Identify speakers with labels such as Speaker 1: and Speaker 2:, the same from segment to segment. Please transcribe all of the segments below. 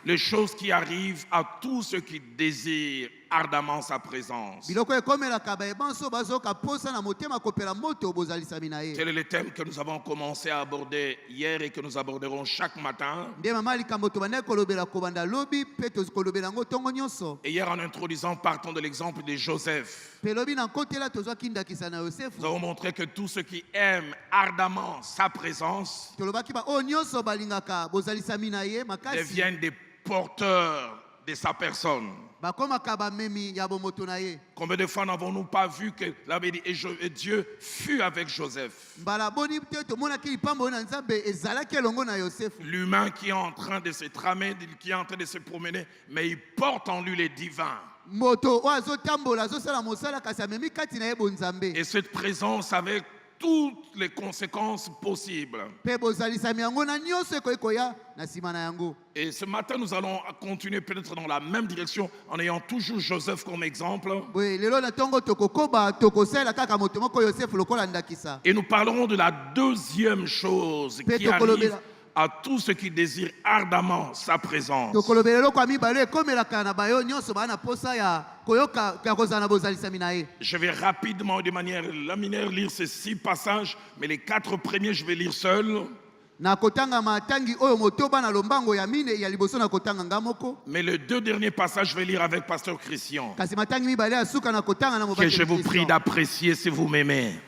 Speaker 1: les choses qui arrivent à tous ceux qui désirent ardemment sa présence. Tel est le thème que nous avons commencé à aborder hier et que nous aborderons chaque matin. Et hier, en introduisant, partons de l'exemple de Joseph. Nous avons montré que tous ceux qui aiment ardemment sa présence deviennent des porteurs de sa personne. Combien de fois n'avons-nous pas vu que et Dieu fut avec Joseph? L'humain qui est en train de se tramer, qui est en train de se promener, mais il porte en lui les divins. Et cette présence avec toutes les conséquences possibles. Et ce matin, nous allons continuer peut-être dans la même direction en ayant toujours Joseph comme exemple. Et nous parlerons de la deuxième chose qui arrive à tous ceux qui désirent ardemment sa présence. Je vais rapidement, de manière laminaire, lire ces 6 passages, mais les 4 premiers, je vais lire seul. Mais les 2 derniers passages, je vais lire avec Pasteur Christian, que je vous prie d'apprécier si vous m'aimez.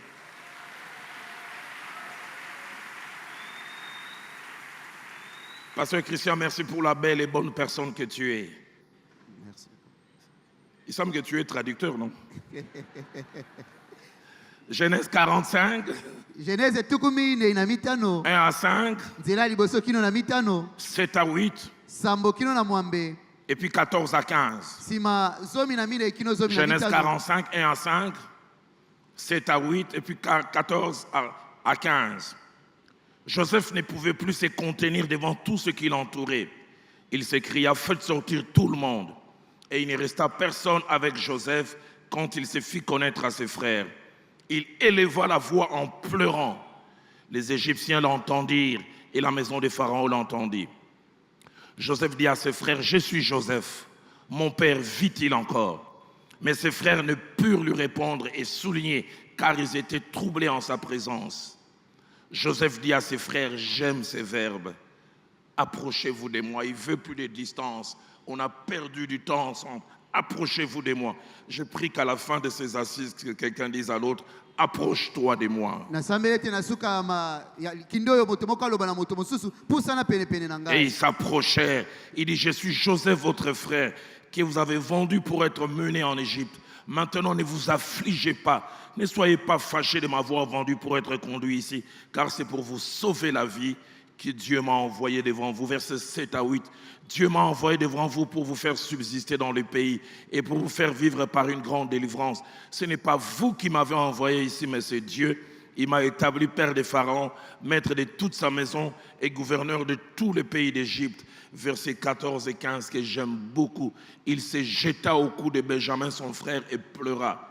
Speaker 1: Pasteur Christian, merci pour la belle et bonne personne que tu es. Merci. Il semble que tu es traducteur, non? Genèse 45. Genèse 1 à 5. 7 à 8. Et puis 14 à 15. Genèse 45, 1 à 5. 7 à 8 et puis 14 à 15. Joseph ne pouvait plus se contenir devant tout ce qui l'entourait. Il s'écria: faites sortir tout le monde. Et il ne resta personne avec Joseph quand il se fit connaître à ses frères. Il éleva la voix en pleurant. Les Égyptiens l'entendirent et la maison de Pharaon l'entendit. Joseph dit à ses frères: je suis Joseph, mon père vit-il encore? Mais ses frères ne purent lui répondre et souligner, car ils étaient troublés en sa présence. Joseph dit à ses frères: j'aime ces verbes. Approchez-vous de moi. Il veut plus de distance. On a perdu du temps ensemble. Approchez-vous de moi. Je prie qu'à la fin de ces assises, que quelqu'un dise à l'autre: approche-toi de moi. Et il s'approchait. Il dit: je suis Joseph, votre frère, que vous avez vendu pour être mené en Égypte. Maintenant, ne vous affligez pas. Ne soyez pas fâchés de m'avoir vendu pour être conduit ici, car c'est pour vous sauver la vie que Dieu m'a envoyé devant vous. Versets 7 à 8. Dieu m'a envoyé devant vous pour vous faire subsister dans le pays et pour vous faire vivre par une grande délivrance. Ce n'est pas vous qui m'avez envoyé ici, mais c'est Dieu. Il m'a établi père de Pharaon, maître de toute sa maison et gouverneur de tout le pays d'Égypte. Versets 14 et 15 que j'aime beaucoup. Il se jeta au cou de Benjamin, son frère, et pleura.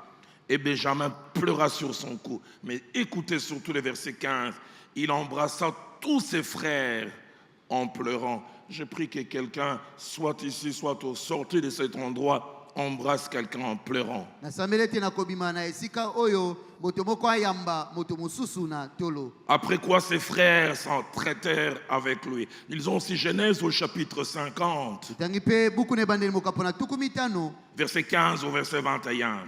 Speaker 1: Et Benjamin pleura sur son cou. Mais écoutez surtout le verset 15. Il embrassa tous ses frères en pleurant. Je prie que quelqu'un, soit ici, soit au sortir de cet endroit, embrasse quelqu'un en pleurant. Après quoi ses frères s'en traitèrent avec lui. Ils ont aussi Genèse au chapitre 50. Verset 15 au verset 21.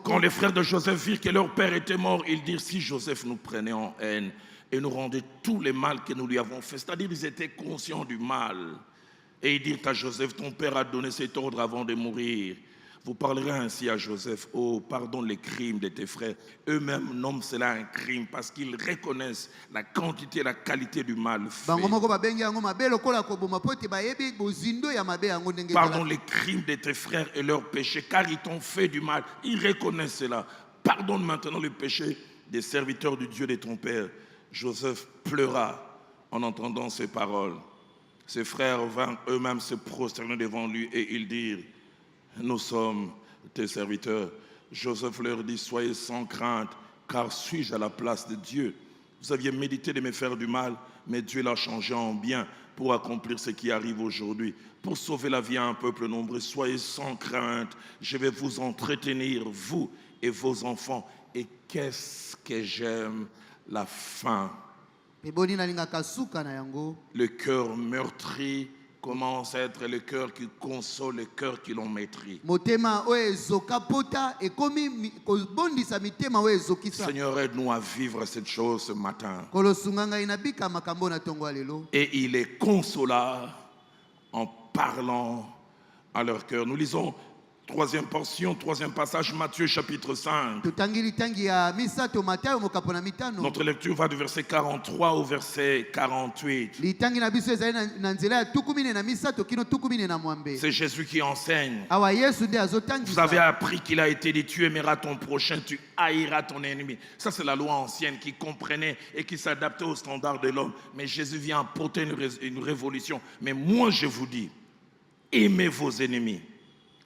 Speaker 1: Quand les frères de Joseph virent que leur père était mort, ils dirent: si Joseph nous prenait en haine et nous rendait tout le mal que nous lui avons fait. C'est-à-dire qu'ils étaient conscients du mal. Et ils dirent à Joseph: ton père a donné cet ordre avant de mourir. Vous parlerez ainsi à Joseph: oh, pardonne les crimes de tes frères. Eux-mêmes nomment cela un crime parce qu'ils reconnaissent la quantité et la qualité du mal fait. Pardonne les crimes de tes frères et leurs péchés, car ils t'ont fait du mal. Ils reconnaissent cela. Pardonne maintenant le péché des serviteurs du Dieu de ton père. Joseph pleura en entendant ces paroles. Ses frères vinrent eux-mêmes se prosterner devant lui et ils dirent: nous sommes tes serviteurs. Joseph leur dit: soyez sans crainte, car suis-je à la place de Dieu? Vous aviez médité de me faire du mal, mais Dieu l'a changé en bien pour accomplir ce qui arrive aujourd'hui, pour sauver la vie à un peuple nombreux. Soyez sans crainte, je vais vous entretenir, vous et vos enfants. Et qu'est-ce que j'aime la faim. Le cœur meurtri commence à être le cœur qui console, le cœur qui l'emmétrit. Seigneur, aide-nous à vivre cette chose ce matin. Et il est consolant en parlant à leur cœur. Nous lisons troisième portion, troisième passage, Matthieu chapitre 5. Notre lecture va du verset 43 au verset 48. C'est Jésus qui enseigne. Vous avez appris qu'il a été dit, tu aimeras ton prochain, tu haïras ton ennemi. Ça, c'est la loi ancienne qui comprenait et qui s'adaptait aux standards de l'homme. Mais Jésus vient apporter une révolution. Mais moi, je vous dis, aimez vos ennemis.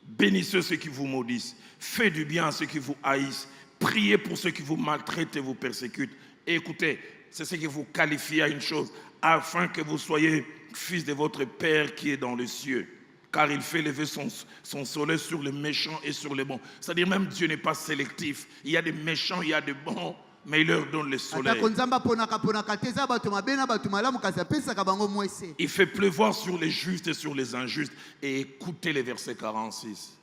Speaker 1: Bénissez ceux qui vous maudissent, faites du bien à ceux qui vous haïssent, priez pour ceux qui vous maltraitent et vous persécutent. Et écoutez, c'est ce qui vous qualifie à une chose, afin que vous soyez fils de votre Père qui est dans les cieux. Car il fait lever son soleil sur les méchants et sur les bons. C'est-à-dire même Dieu n'est pas sélectif. Il y a des méchants, il y a des bons, mais il leur donne le soleil. Il fait pleuvoir sur les justes et sur les injustes. Et écoutez les versets 46.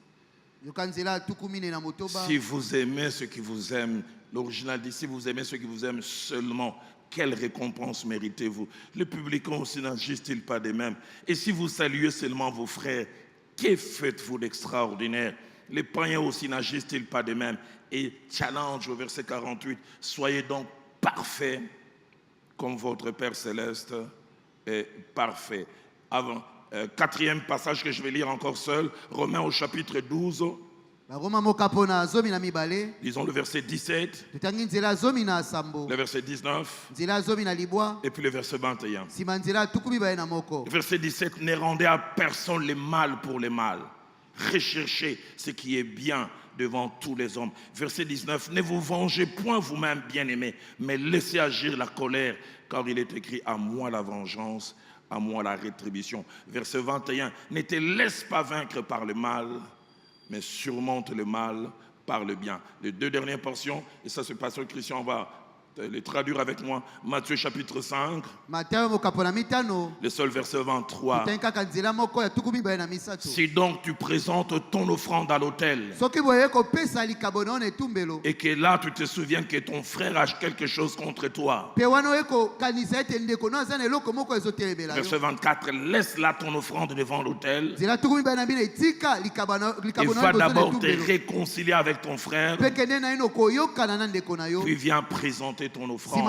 Speaker 1: Si vous aimez ceux qui vous aiment, l'original dit, si vous aimez ceux qui vous aiment seulement, quelle récompense méritez-vous? Les publicains aussi n'agissent-ils pas de même? Et si vous saluez seulement vos frères, que faites-vous d'extraordinaire? Les païens aussi n'agissent-ils pas de même? Et challenge au verset 48, soyez donc parfaits comme votre Père Céleste est parfait. Avant, quatrième passage que je vais lire encore seul, Romains au chapitre 12. Lisons le verset 17, le verset 19, et puis le verset 21. Le verset 17, ne rendez à personne le mal pour le mal. Recherchez ce qui est bien devant tous les hommes. Verset 19, ne vous vengez point vous-même, bien-aimés, mais laissez agir la colère, car il est écrit, à moi la vengeance, à moi la rétribution. Verset 21, ne te laisse pas vaincre par le mal, mais surmonte le mal par le bien. Les deux dernières portions, et ça c'est pasteur Christian va les traduire avec moi. Matthieu chapitre 5, le seul verset 23. Si donc tu présentes ton offrande à l'autel et que là tu te souviens que ton frère a quelque chose contre toi, verset 24, laisse là ton offrande devant l'autel et va d'abord te réconcilier avec ton frère, puis viens présenter ton offrande.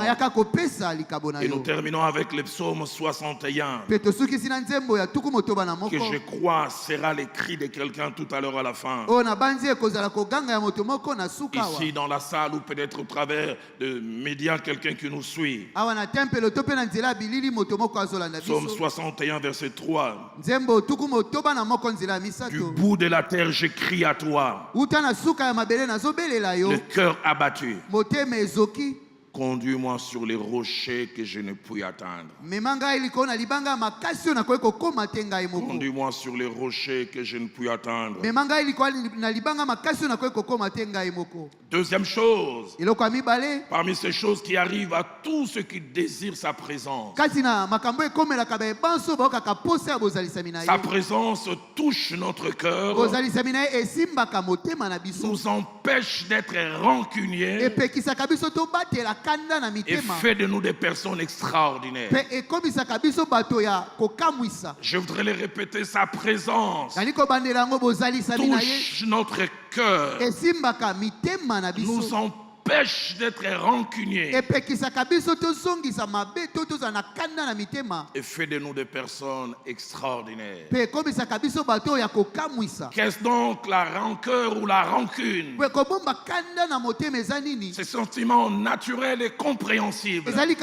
Speaker 1: Et nous terminons avec le psaume 61 que je crois sera le cri de quelqu'un tout à l'heure à la fin, ici dans la salle ou peut-être au travers de médias, quelqu'un qui nous suit. Psaume 61 verset 3, du bout de la terre je crie à toi, le cœur abattu. Conduis-moi sur les rochers que je ne puis atteindre. Conduis-moi sur les rochers que je ne puis atteindre. Deuxième chose, parmi ces choses qui arrivent à tous ceux qui désirent sa présence, sa présence touche notre cœur, nous empêche d'être rancuniers et fait de nous des personnes extraordinaires. Je voudrais le répéter, sa présence touche notre cœur, nous empêche d'être rancuniers et fait de nous des personnes extraordinaires. Qu'est-ce donc la rancœur ou la rancune? Ces sentiments naturels et compréhensibles, des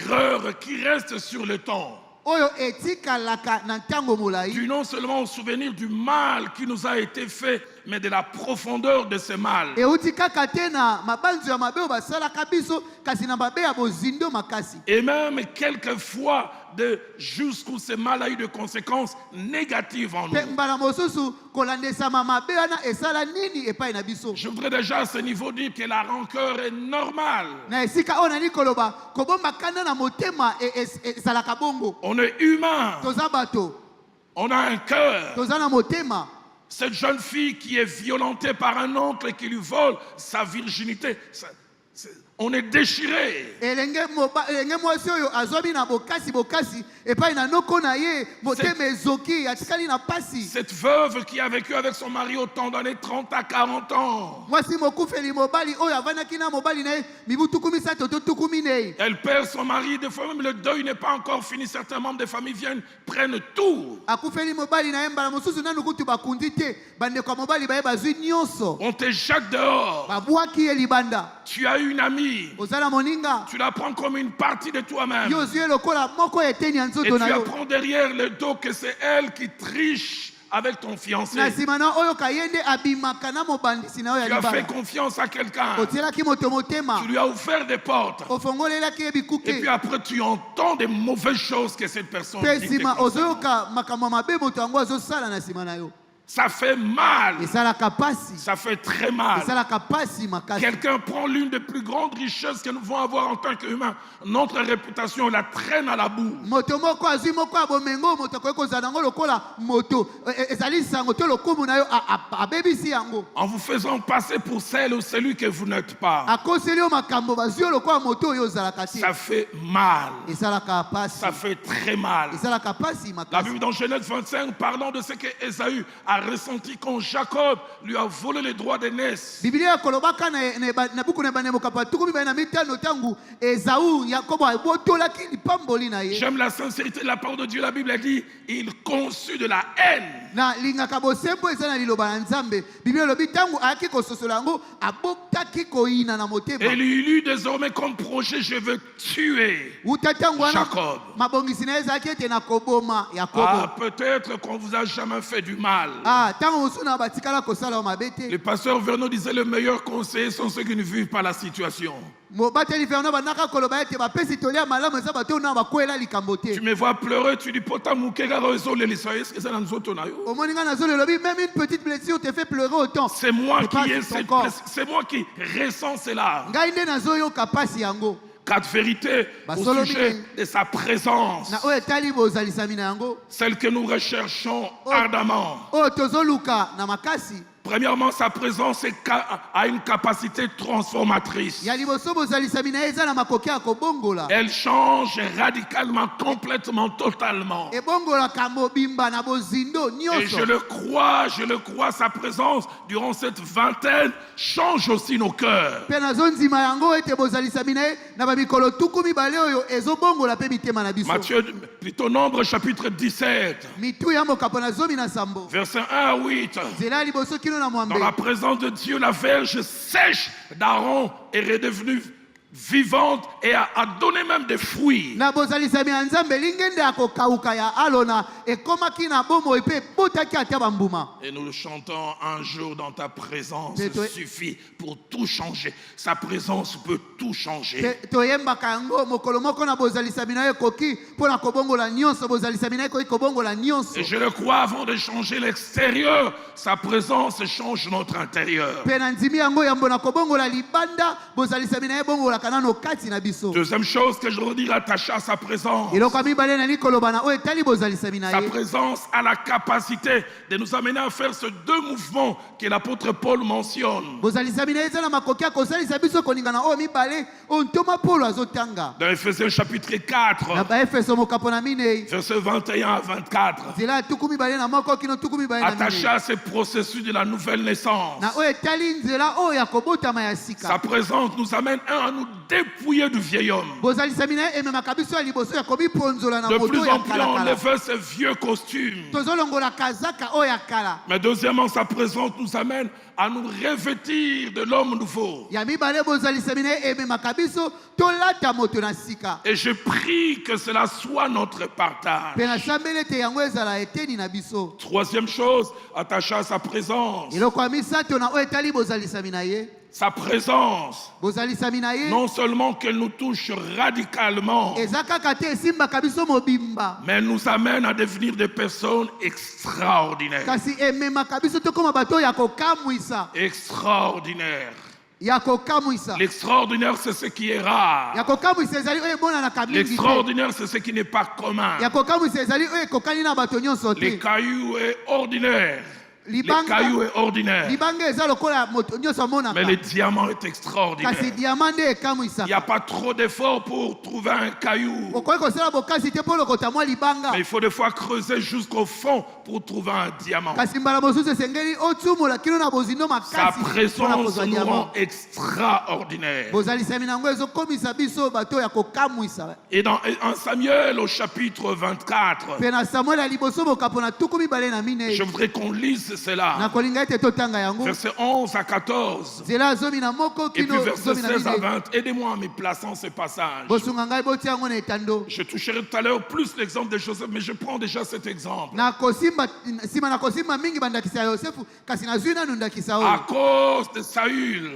Speaker 1: greurs qui restent sur le temps, du non seulement au souvenir du mal qui nous a été fait mais de la profondeur de ce mal. Et même quelquefois, jusqu'où ce mal a eu des conséquences négatives en nous. Je voudrais déjà à ce niveau dire que la rancœur est normale. On est humain. On a un cœur. Cette jeune fille qui est violentée par un oncle qui lui vole sa virginité, on est déchiré. Cette veuve qui a vécu avec son mari autant d'années, 30 à 40 ans. Elle perd son mari, des fois même le deuil n'est pas encore fini. Certains membres des familles viennent, prennent tout. On te jette dehors. Tu as une amie. Tu la prends comme une partie de toi-même. Et tu apprends derrière le dos que c'est elle qui triche avec ton fiancé. Tu as fait confiance à quelqu'un. Tu lui as ouvert des portes. Et puis après tu entends des mauvaises choses que cette personne dit. Ça fait mal. Ça fait très mal. Quelqu'un prend l'une des plus grandes richesses que nous devons avoir en tant qu'humains. Notre réputation la traîne à la boue. En vous faisant passer pour celle ou celui que vous n'êtes pas. Ça fait mal. Ça fait très mal. La Bible dans Genèse 25 parlant de ce que Ésaü a ressenti quand Jacob lui a volé les droits d'aînesse. J'aime la sincérité de la parole de Dieu. La Bible a dit il conçut de la haine. Et il eut désormais comme projet je veux tuer Jacob. Peut-être qu'on vous a jamais fait du mal. Le pasteur Vernon disait le meilleur conseil sont ceux qui ne vivent pas la situation. Tu me vois pleurer, tu dis pota mukega raison les est-ce que ça dans nous même une petite blessure te fait pleurer autant. C'est moi qui ressens cela. 4 vérités au sujet de sa présence. Celle que nous recherchons ardemment. Premièrement, sa présence a une capacité transformatrice. Elle change radicalement, complètement, totalement. Et je le crois, sa présence durant cette vingtaine change aussi nos cœurs. Matthieu, plutôt Nombre chapitre 17, verset 1 à 8. Dans la présence de Dieu, la verge sèche d'Aaron est redevenue vivante et a donné même des fruits. Et nous le chantons un jour dans ta présence suffit pour tout changer. Sa présence peut tout changer. Et je le crois, avant de changer l'extérieur, sa présence change notre intérieur. Deuxième chose que je redis rattachée à sa présence. Sa présence a la capacité de nous amener à faire ces 2 mouvements que l'apôtre Paul mentionne. Dans Ephésiens chapitre 4, verset 21 à 24. Attaché à ce processus de la nouvelle naissance. Sa présence nous amène à nous dépouiller du vieil homme. De plus en plus, on enlève ces vieux costumes. Mais deuxièmement, sa présence nous amène à nous revêtir de l'homme nouveau. Et je prie que cela soit notre partage. Troisième chose, attaché à sa présence. Sa présence, non seulement qu'elle nous touche radicalement, mais elle nous amène à devenir des personnes extraordinaires. Extraordinaires. L'extraordinaire, c'est ce qui est rare. L'extraordinaire, c'est ce qui n'est pas commun. Les cailloux est ordinaire. Les cailloux est ordinaire. Mais le diamant est extraordinaire. Il n'y a pas trop d'efforts pour trouver un caillou. Mais il faut des fois creuser jusqu'au fond pour trouver un diamant. Sa présence nous rend extraordinaire. Et dans 1 Samuel au chapitre 24, je voudrais qu'on lise cela. Verset 11 à 14. Et puis verset 16 à 20. Aidez-moi en me plaçant ce passage. Je toucherai tout à l'heure plus l'exemple de Joseph, mais je prends déjà cet exemple. À cause de Saül,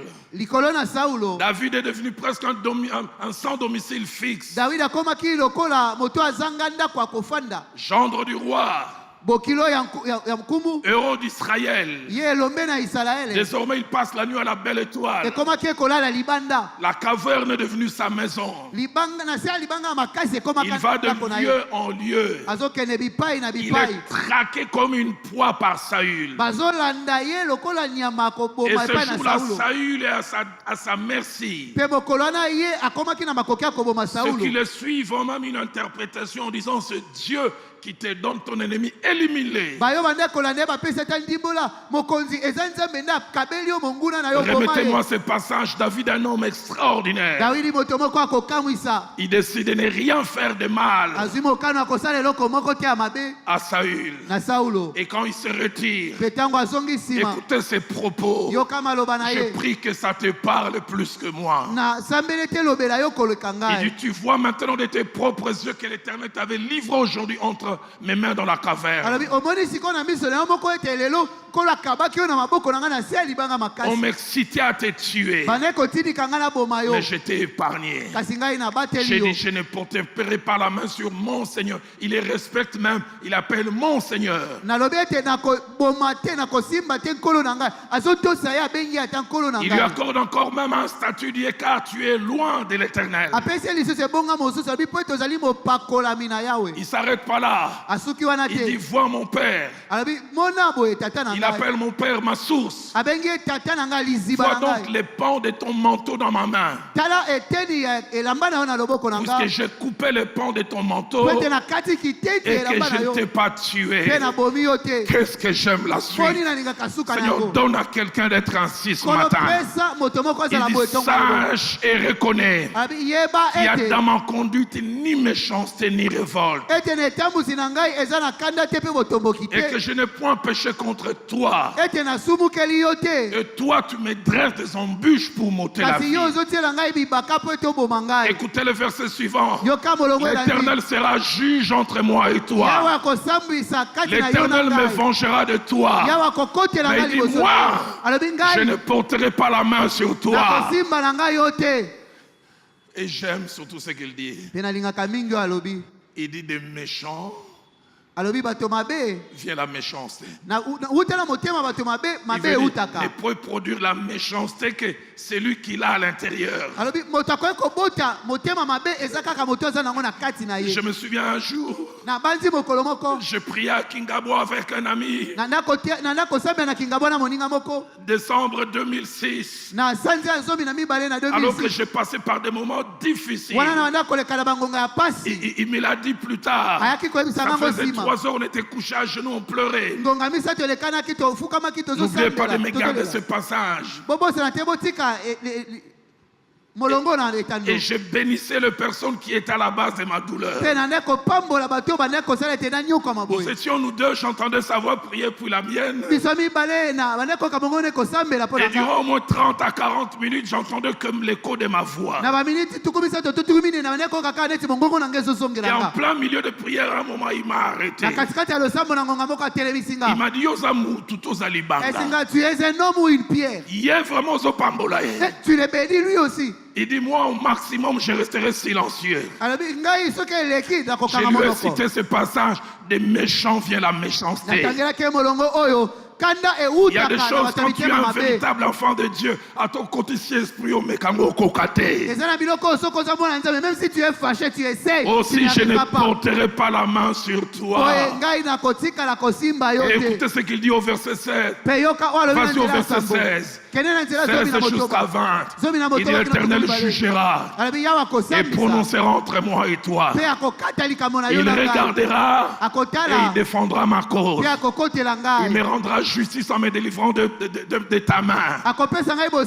Speaker 1: David est devenu presque un sans domicile fixe. Gendre du roi. Héros d'Israël. Désormais, il passe la nuit à la belle étoile. La caverne est devenue sa maison. Il va de lieu en lieu. Il est traqué comme une proie par Saül. Et ce jour-là, Saül est à sa merci. Ceux qui le suivent ont même une interprétation en disant: ce Dieu qui te donne ton ennemi, élimine-les. Remettez-moi ce passage. David, un homme extraordinaire. Il décide de ne rien faire de mal à Saül. Et quand il se retire, écoutez ses propos. Je prie que ça te parle plus que moi. Il dit: tu vois maintenant de tes propres yeux que l'Éternel t'avait livré aujourd'hui entre mes mains dans la caverne. On m'excitait à te tuer, mais je t'ai épargné. J'ai dit: je ne porterai pas la main sur mon Seigneur. Il les respecte même, il appelle mon Seigneur. Il lui accorde encore même un statut dit: car tu es loin de l'Éternel. Il ne s'arrête pas là. Il dit: vois mon père. Il appelle mon père ma source. Vois donc les pans de ton manteau dans ma main. Puisque j'ai coupé les pans de ton manteau et que je ne t'ai pas tué. Qu'est-ce que j'aime la suite. Seigneur, donne à quelqu'un d'être ainsi ce matin. Il dit: sache et reconnais qu'il y a dans ma conduite ni méchanceté ni révolte. Et que je n'ai point péché contre toi. Et toi, tu me dresses des embûches pour m'ôter la vie. Écoutez le verset suivant. L'Éternel sera juge entre moi et toi. L'Éternel me vengera de toi. Mais il dit: moi, je ne porterai pas la main sur toi. Et j'aime surtout ce qu'il dit. Il dit: des méchants vient la méchanceté. Il ne peut produire la méchanceté que celui qu'il a à l'intérieur. Je me souviens un jour, je priais à Kingabo avec un ami. Décembre 2006. Alors que j'ai passé par des moments difficiles. Il me l'a dit plus tard. Ça faisait 3 heures, on était couchés à genoux, on pleurait. N'oubliez pas de me garder ce passage. Et je bénissais les personnes qui étaient à la base de ma douleur. Nous étions nous deux, j'entendais sa voix prier pour la mienne. Et durant au moins 30 à 40 minutes, j'entendais comme l'écho de ma voix. Et en plein milieu de prière, à un moment, il m'a arrêté. Il m'a dit,
Speaker 2: tu es un homme ou une pierre? Tu le bénis lui aussi.
Speaker 1: Il dit, moi au maximum je resterai silencieux. Je lui ai cité ce passage, des méchants vient la méchanceté. Il y a des choses quand tu es un véritable enfant de Dieu, à ton côté esprit au mécano cocaté.
Speaker 2: Même si tu es fâché, tu essaies.
Speaker 1: Aussi je ne porterai pas la main sur toi. Et écoutez ce qu'il dit au verset 7. Vas-y au verset 16. 16 jusqu'à 20. Il dit l'Éternel jugera et prononcera entre moi et toi. Il regardera et il défendra ma cause. Il me rendra justice en me délivrant de ta main.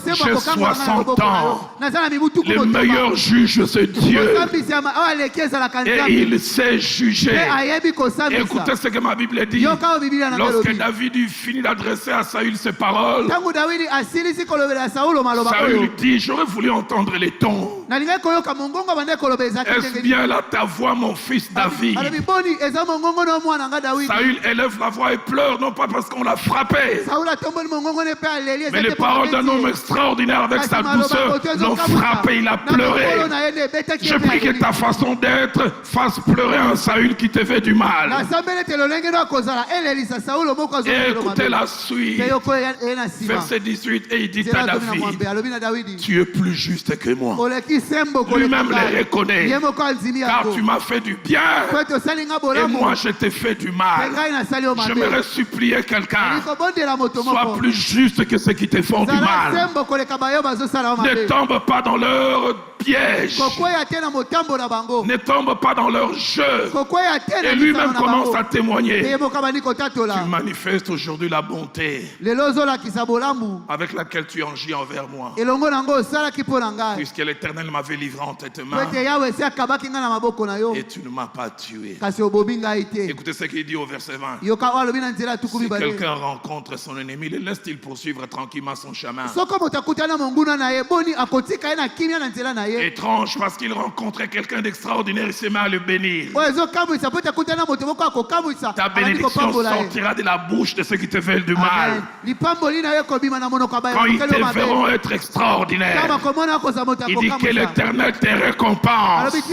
Speaker 1: J'ai 60 ans. Le meilleur juge, c'est Dieu. Et il sait juger. Et écoutez ce que ma Bible dit. Lorsque David eut fini d'adresser à Saül ses paroles, Saül dit, j'aurais voulu entendre les tons. Est-ce bien là ta voix, mon fils David? Saül élève la voix et pleure, non pas parce qu'on l'a frappé, mais les paroles d'un homme extraordinaire avec sa douceur l'ont frappé, il a pleuré. Je prie que ta façon d'être fasse pleurer un Saül qui te fait du mal. Et écoutez la suite, verset 18, et il dit à David, tu es plus juste que moi. Lui-même le reconnaît, car tu m'as fait du bien et moi je t'ai fait du mal. J'aimerais supplier quelqu'un, sois plus juste que ceux qui te font du mal. Ne tombe pas dans leur piège, ne tombe pas dans leur jeu. Et lui-même commence à témoigner. Tu manifestes aujourd'hui la bonté avec laquelle tu agis envers moi, puisque l'Éternel m'avait livré en tes mains et tu ne m'as pas tué. Écoutez ce qu'il dit au verset 20. Si quelqu'un rencontre son ennemi, le laisse-t-il poursuivre tranquillement son chemin? Étrange, parce qu'il rencontrait quelqu'un d'extraordinaire, il se met à le bénir. Ta bénédiction sortira de la bouche de ceux qui te veulent du mal. Quand ils te verront être extraordinaire, il dit que l'Éternel te récompense pour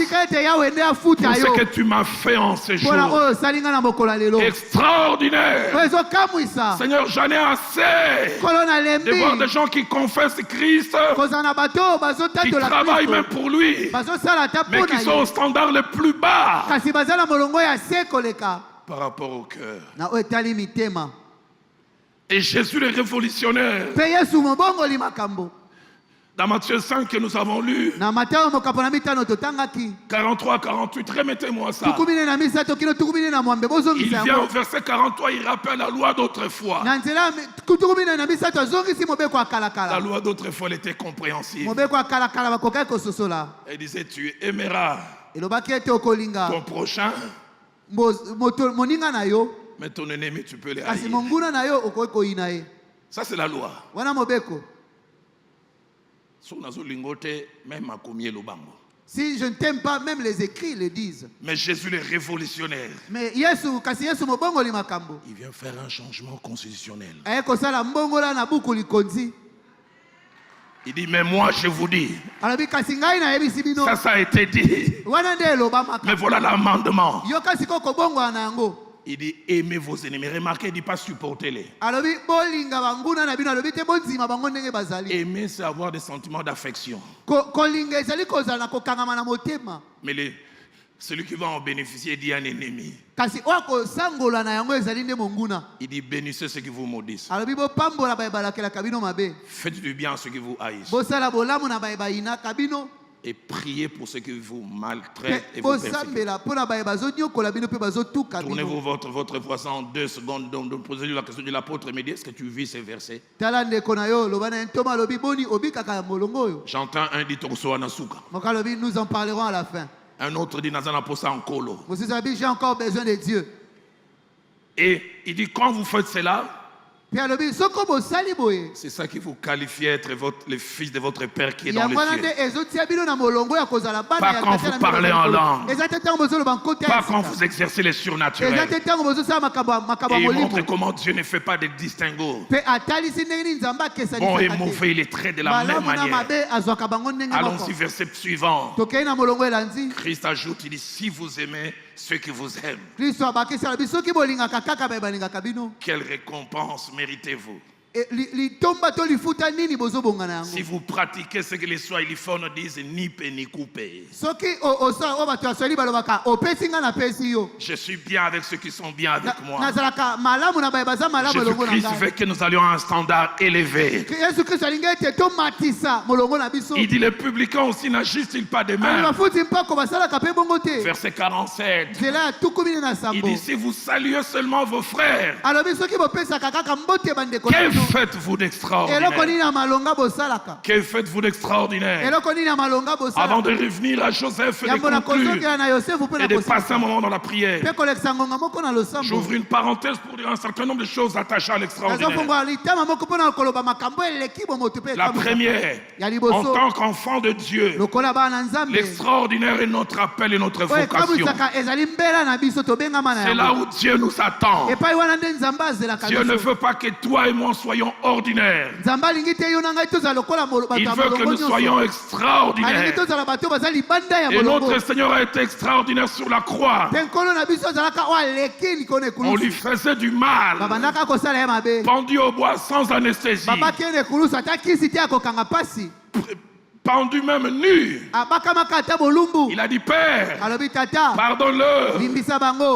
Speaker 1: ce que tu m'as fait en ce jour. Extraordinaire. Seigneur, j'en ai assez de voir des gens qui confessent Christ, qui travaillent même pour lui, mais qui sont au standard le plus bas par rapport au cœur. Et Jésus le révolutionnaire, dans Matthieu 5 que nous avons lu, 43, 48, remettez-moi ça. Il vient au verset 43, il rappelle la loi d'autrefois. La loi d'autrefois, elle était compréhensible. Elle disait, tu aimeras ton prochain, mais ton ennemi, tu peux les haïr. Ça, c'est la loi.
Speaker 2: Si je ne t'aime pas, même les écrits le disent.
Speaker 1: Mais Jésus le révolutionnaire,
Speaker 2: mais il
Speaker 1: vient faire un changement constitutionnel. Il dit, mais moi je vous dis, ça a été dit, mais voilà l'amendement. Il dit, aimez vos ennemis. Remarquez, il ne dit pas supportez-les. Aimer, c'est avoir des sentiments d'affection. Mais celui qui va en bénéficier dit un ennemi. Il dit, bénissez ceux qui vous maudissent. Faites du bien à ceux qui vous haïssent. Et priez pour ceux qui vous maltraitent et vous persécutent. Tournez-vous votre voisin en 2 secondes. Donc posez-lui la question de l'apôtre et me dites, est-ce que tu vis ces versets? J'entends un dit Nasuka.
Speaker 2: Nous en parlerons à la fin.
Speaker 1: Un autre dit Nazana Posa en Kolo.
Speaker 2: Vous savez, j'ai encore besoin de Dieu.
Speaker 1: Et il dit, quand vous faites cela, c'est ça qui vous qualifie à être les fils de votre Père qui est dans les cieux. Pas quand vous parlez en langue. Pas quand vous exercez les surnaturels. Et il montre comment Dieu ne fait pas de distinguo. Bon et mauvais, il est traité de la même manière. Allons-y, verset suivant. Christ ajoute, il dit, si vous aimez ceux qui vous aiment, quelle récompense méritez-vous? Si vous pratiquez ce que les Swahiliphones disent, ni paix ni coupé. Je suis bien avec ceux qui sont bien avec moi. Jésus-Christ veut que nous allions à un standard élevé. Il dit, les publicains aussi n'agissent-ils pas de même? Verset 47. Il dit, si vous saluez seulement vos frères, que faites-vous d'extraordinaire? Que faites-vous d'extraordinaire? Avant de revenir à Joseph et de conclure et de passer un moment dans la prière, j'ouvre une parenthèse pour dire un certain nombre de choses attachées à l'extraordinaire. La première, en tant qu'enfant de Dieu, l'extraordinaire est notre appel et notre vocation. C'est là où Dieu nous attend. Dieu ne veut pas que toi et moi soyons ordinaires. Il veut que nous soyons extraordinaires. Et notre Seigneur a été extraordinaire sur la croix. On lui faisait du mal, pendu au bois sans anesthésie, pendu même nu. Il a dit, Père, pardonne-leur,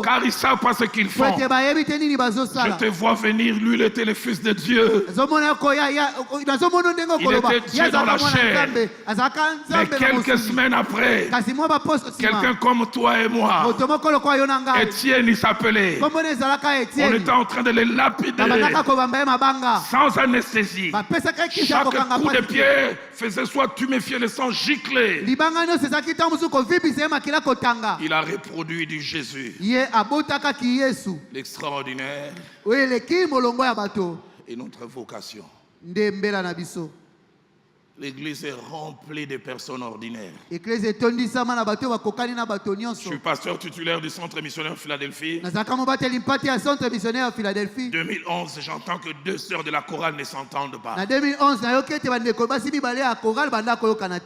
Speaker 1: car ils ne savent pas ce qu'ils font. Je te vois venir, lui il était le Fils de Dieu. Il était Dieu dans la chair. Mais quelques semaines après, quelqu'un comme toi et moi, Étienne il s'appelait, on était en train de les lapider sans anesthésie. Chaque coup de pied faisait soit tuméfier le sang giclé. Il a reproduit du Jésus. L'extraordinaire est notre vocation. L'église est remplie de personnes ordinaires. Je suis pasteur titulaire du centre missionnaire Philadelphie. 2011, j'entends que 2 sœurs de la chorale ne s'entendent pas.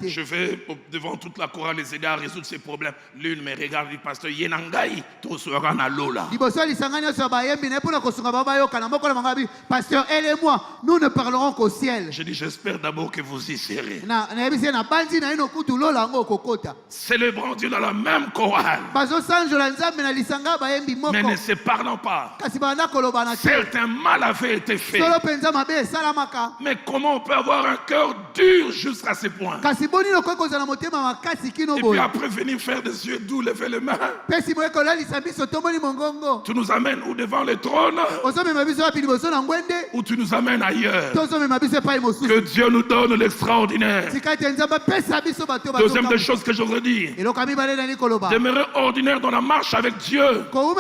Speaker 1: Je vais devant toute la chorale les aider à résoudre ces problèmes. L'une me regarde et dit, pasteur, Yenangai, to sera na lola. Pasteur, elle et moi, nous ne parlerons qu'au ciel. Je dis, j'espère d'abord que vous y serré. Célébrons Dieu dans la même chorale. Mais ne se parlant pas. Certains mal avaient été faits. Mais comment on peut avoir un cœur dur jusqu'à ce point? Et puis après venir faire des yeux doux, lever les mains. Tu nous amènes ou devant le trône, ou tu nous amènes ailleurs. Que Dieu nous donne l'extraordinaire. Deuxième des choses que j'aurais dit, demeurer ordinaire dans la marche avec Dieu peut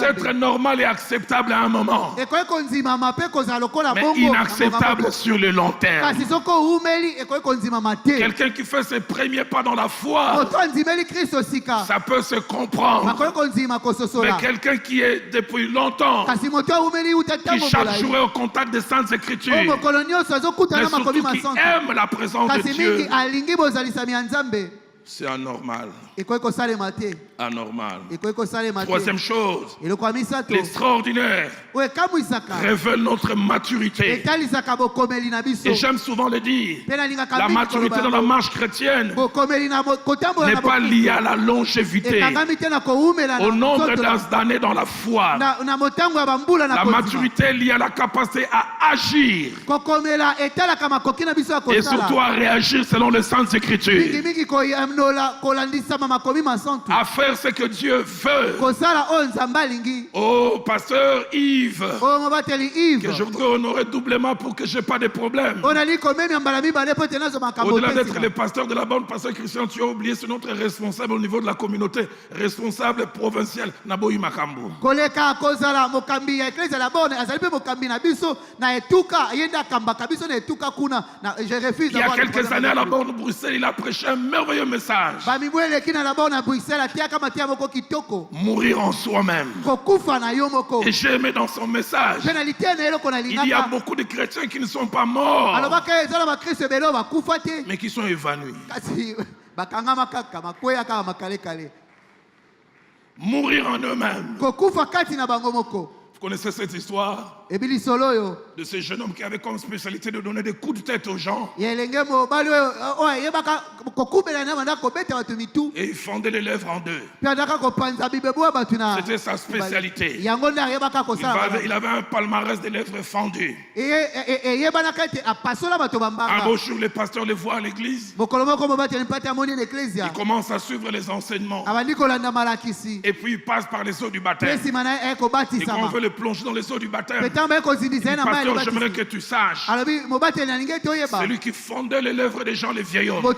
Speaker 1: être normal et acceptable à un moment, mais inacceptable sur le long terme. Quelqu'un qui fait ses premiers pas dans la foi, ça peut se comprendre. Mais quelqu'un qui est depuis longtemps, qui chaque jour est au contact des Saintes Écritures, mais surtout qui aime la présence de Dieu, c'est anormal. anormal. Troisième chose, l'extraordinaire révèle notre maturité. Et j'aime souvent le dire, la maturité dans la marche chrétienne n'est pas liée à la longévité, au nombre d'années dans la foi. La maturité est liée à la capacité à agir et surtout à réagir selon les Saintes Écritures, à faire ce que Dieu veut. Oh, pasteur Yves, que je voudrais honorer doublement pour que je n'ai pas de problème. Au-delà d'être le pasteur de la bande, pasteur Christian, tu as oublié, c'est notre responsable au niveau de la communauté, responsable provincial, Naboyi Makambo. Il y a quelques années à la borne de Bruxelles, il a prêché un merveilleux message. Mourir en soi-même. Et j'ai aimé dans son message, il y a beaucoup de chrétiens qui ne sont pas morts, mais qui sont évanouis. Mourir en eux-mêmes. Vous connaissez cette histoire de ce jeune homme qui avait comme spécialité de donner des coups de tête aux gens. Et il fendait les lèvres en deux. C'était sa spécialité. Il avait un palmarès de lèvres fendues. Un beau jour, le pasteur le voit à l'église. Il commence à suivre les enseignements. Et puis il passe par les eaux du baptême. Et quand on veut le plonger dans les eaux du baptême, pasteur, j'aimerais que tu saches, celui qui fondait les lèvres des gens, les vieils hommes, je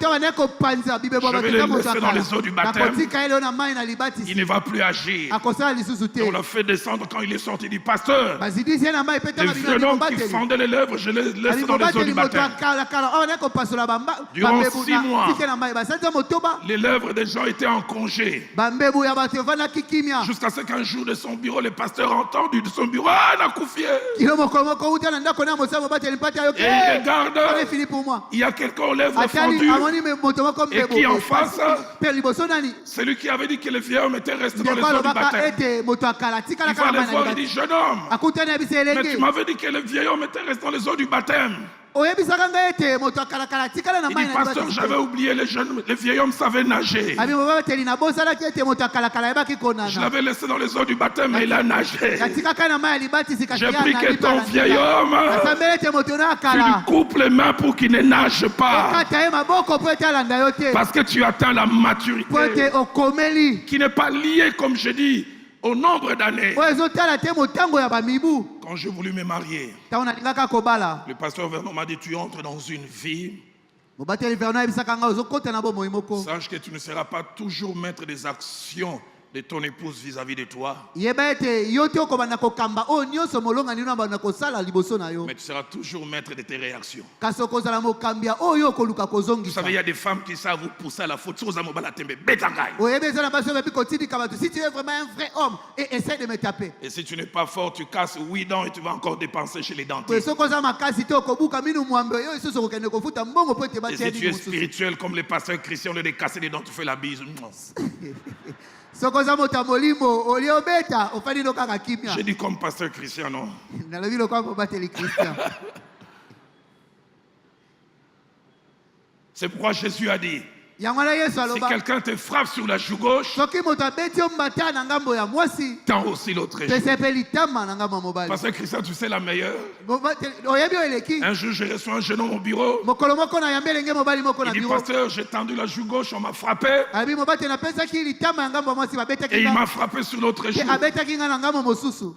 Speaker 1: vais le laisser dans les eaux du baptême. Il ne va plus agir. Et on l'a fait descendre quand il est sorti du pasteur. Le vieux homme qui fondait les lèvres, je l'ai laissé dans les eaux du baptême. Durant 6 mois, les lèvres des gens étaient en congé. Jusqu'à ce qu'un jour de son bureau, le pasteur a entendu de son bureau, ah, il a couffé. Et il regarde, il y a quelqu'un aux lèvres fendues. Et qui en face, celui qui avait dit que le vieil homme était resté dans les eaux du baptême. Il va aller voir, il dit, jeune homme, mais tu m'avais dit que le vieil homme était resté dans les eaux du baptême. Il dit, pasteur, j'avais oublié, les vieil homme savait nager. Je l'avais laissé dans les eaux du baptême et il a nagé. J'ai pris que ton vieil homme, tu lui coupes les mains pour qu'il ne nage pas. Parce que tu atteins la maturité qui n'est pas liée, comme je dis, au nombre d'années. Quand j'ai voulu me marier, le pasteur Vernon m'a dit, tu entres dans une vie. Sache que tu ne seras pas toujours maître des actions de ton épouse vis-à-vis de toi. Mais tu seras toujours maître de tes réactions. Vous savez, il y a des femmes qui savent vous pousser à la faute. Si tu es vraiment et si tu n'es pas fort, tu casses 8 dents et tu vas encore dépenser chez les dentistes. Et si tu es spirituel comme les pasteurs chrétiens, au lieu de casser les dents, tu fais la bise. J'ai dit comme pasteur Christian, non? C'est pourquoi Jésus a dit, si quelqu'un te frappe sur la joue gauche, tends aussi l'autre joue. Pasteur Christian, tu sais la meilleure. Un jour, je reçois un jeune homme au bureau. Il dit, pasteur, j'ai tendu la joue gauche, on m'a frappé. Et il m'a frappé sur l'autre joue.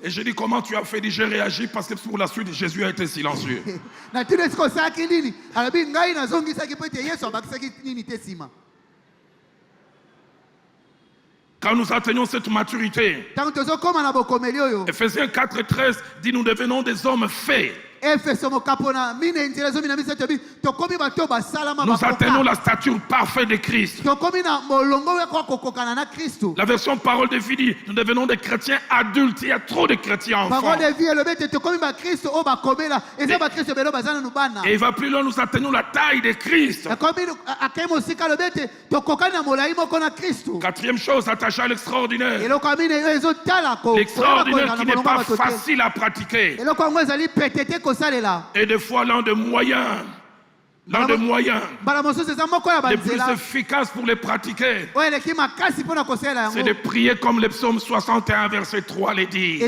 Speaker 1: Et j'ai dit, comment tu as fait? Il dit, j'ai réagi parce que pour la suite, Jésus a été silencieux. Quand nous atteignons cette maturité, Ephésiens 4:13 dit, nous devenons des hommes faits Nous atteignons la stature parfaite de Christ. La version parole de vie dit, nous devenons des chrétiens adultes. Il y a trop de chrétiens enfants. Et il va plus loin, nous atteignons la taille de Christ. Quatrième chose, attachée à l'extraordinaire. L'extraordinaire qui n'est pas facile à pratiquer. Et des fois l'un des moyens. L'un des moyens les plus efficaces pour les pratiquer, c'est de prier comme le psaume 61 verset 3 le dit.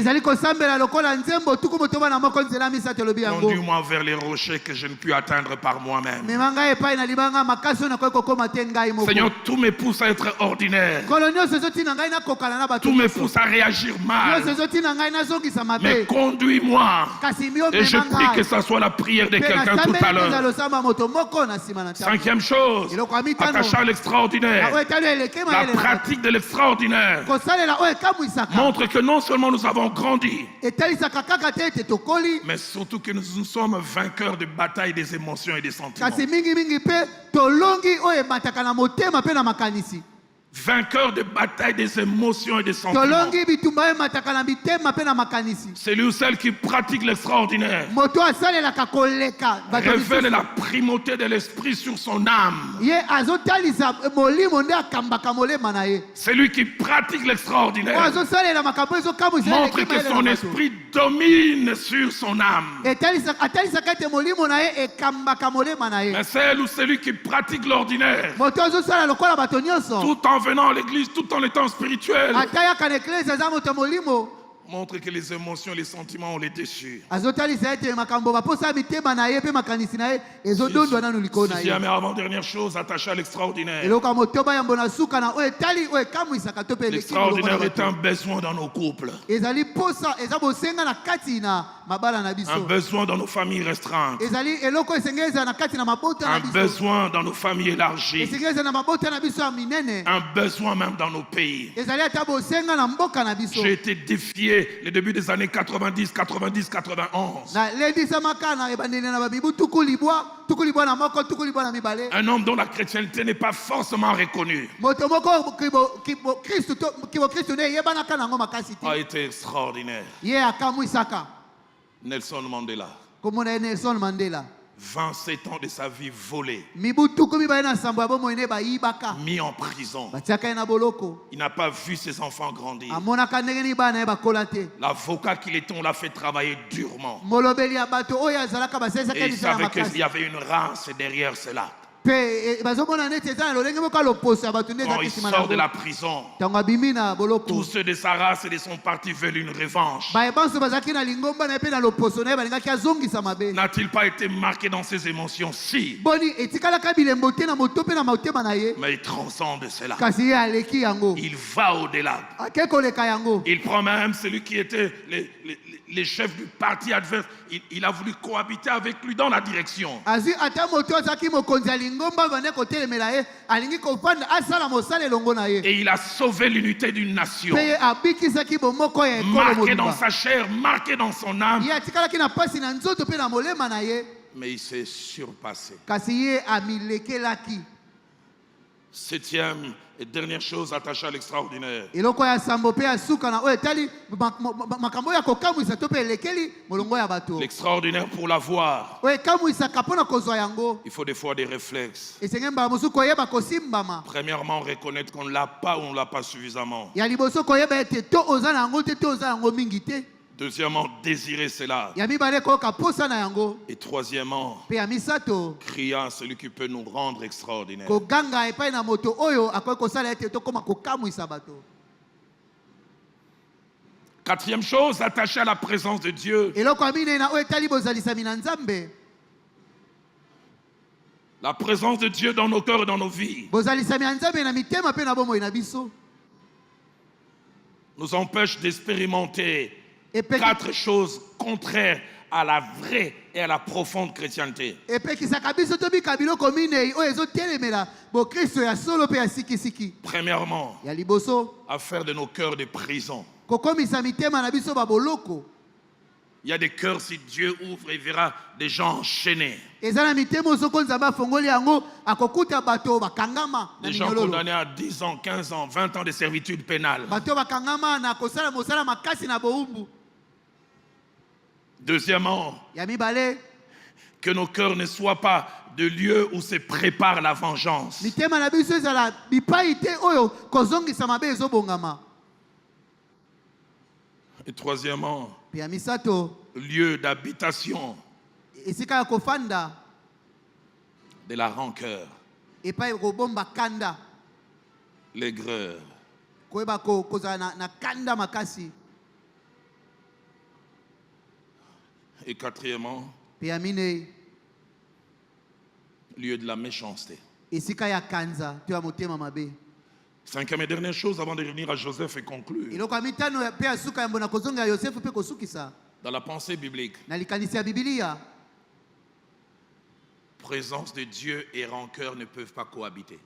Speaker 1: Conduis-moi vers les rochers que je ne puis atteindre par moi-même. Seigneur, tout me pousse à être ordinaire. Tout me pousse à réagir mal. Mais conduis-moi. Et je prie que ça soit la prière de quelqu'un tout à l'heure. Cinquième chose, attachant à l'extraordinaire. La pratique de l'extraordinaire montre que non seulement nous avons grandi, mais surtout que nous sommes vainqueurs de batailles des émotions et des sentiments. Vainqueur de bataille des émotions et des sentiments. Celui ou celle qui pratique l'extraordinaire révèle la primauté de l'esprit sur son âme. Celui qui pratique l'extraordinaire montre que son esprit domine sur son âme. Mais celle ou celui qui pratique l'ordinaire, tout en venant à l'église, tout en étant spirituel, montre que les émotions et les sentiments ont les dessus. Sixième et avant-dernière chose, attachée à l'extraordinaire. L'extraordinaire est un besoin dans nos couples. Un besoin dans nos familles restreintes. Un besoin dans nos familles élargies. Un besoin même dans nos pays. J'ai été défié le début des années 90, 91. Un homme dont la chrétienté n'est pas forcément reconnue a été extraordinaire. Nelson Mandela. 27 ans de sa vie volée, mis en prison. Il n'a pas vu ses enfants grandir. L'avocat qu'il était, on l'a fait travailler durement. Et il savait qu'il y avait une race derrière cela. Quand il sort de la prison, tous ceux de sa race et de son parti veulent une revanche. N'a-t-il pas été marqué dans ses émotions? Si. Mais il transcende cela. Il va au-delà. Il prend même celui qui était les chefs du parti adverse. Il a voulu cohabiter avec lui dans la direction. Et il a sauvé l'unité d'une nation. Marqué dans sa chair, marqué dans son âme. Mais il s'est surpassé. Septième et dernière chose attachée à l'extraordinaire. L'extraordinaire, pour l'avoir, il faut des fois des réflexes. Premièrement, reconnaître qu'on ne l'a pas ou on ne l'a pas suffisamment. Deuxièmement, désirer cela. Et troisièmement, crier à celui qui peut nous rendre extraordinaires. Quatrième chose, attachée à la présence de Dieu. La présence de Dieu dans nos cœurs et dans nos vies nous empêche d'expérimenter 4 choses contraires à la vraie et à la profonde chrétienté. Premièrement, à faire de nos cœurs des prisons. Il y a des cœurs, si Dieu ouvre, il verra des gens enchaînés. Des gens condamnés à 10 ans, 15 ans, 20 ans de servitude pénale. Deuxièmement, que nos cœurs ne soient pas de lieux où se prépare la vengeance. Et troisièmement, lieu d'habitation de la rancœur, l'aigreur. Et quatrièmement, lieu de la méchanceté. Cinquième et dernière chose avant de revenir à Joseph et conclure. Dans la pensée biblique, présence de Dieu et rancœur ne peuvent pas cohabiter.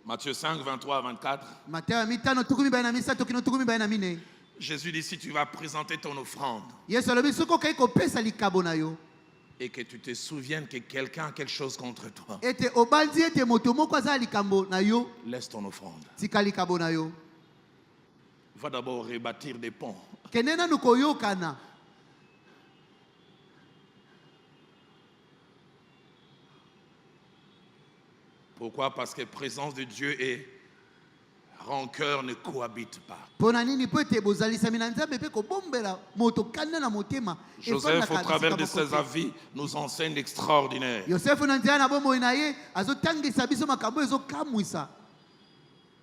Speaker 1: Matthieu 5, 23 à 24. Jésus dit, si tu vas présenter ton offrande et que tu te souviennes que quelqu'un a quelque chose contre toi, laisse ton offrande. Va d'abord rebâtir des ponts. Pourquoi? Parce que la présence de Dieu et rancœur ne cohabitent pas. Joseph, au travers de ses avis, nous enseigne l'extraordinaire.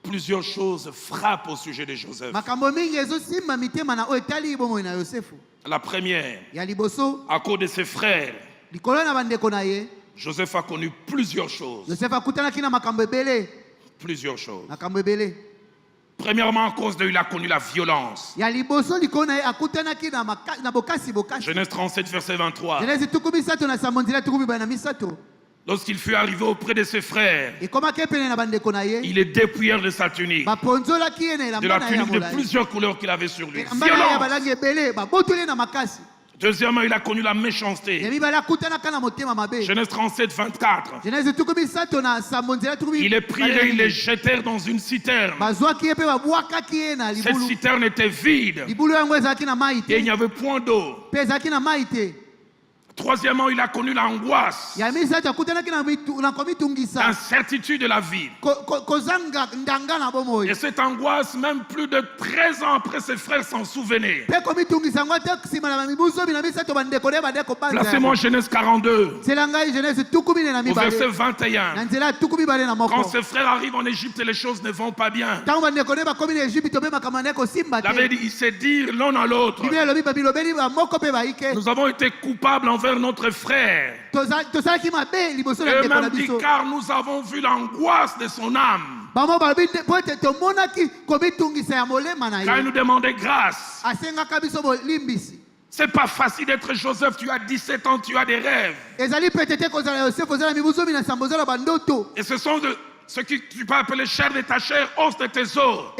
Speaker 1: Plusieurs choses frappent au sujet de Joseph. La première, à cause de ses frères, Joseph a connu plusieurs choses. Plusieurs choses. Premièrement, à cause de lui, il a connu la violence. Genèse 37, verset 23. Lorsqu'il fut arrivé auprès de ses frères, il est dépouillé de sa tunique, de la tunique de plusieurs couleurs qu'il avait sur lui. Violence. Deuxièmement, il a connu la méchanceté. Genèse 37, 24. Il est pris et ils les jetèrent dans une citerne. Cette citerne était vide et il n'y avait point d'eau. Troisièmement, il a connu l'angoisse, l'incertitude de la vie. Et cette angoisse, même plus de 13 ans après, ses frères s'en souvenaient. Placez-moi Genèse 42, au verset 21. Quand ses frères arrivent en Égypte, les choses ne vont pas bien. Il s'est dit l'un à l'autre, nous avons été coupables envers notre frère. Et même dit, car nous avons vu l'angoisse de son âme. Car il nous demandait grâce. C'est pas facile d'être Joseph, tu as 17 ans, tu as des rêves. Et ce sont ce que tu peux appeler chair de ta chair, os de tes os,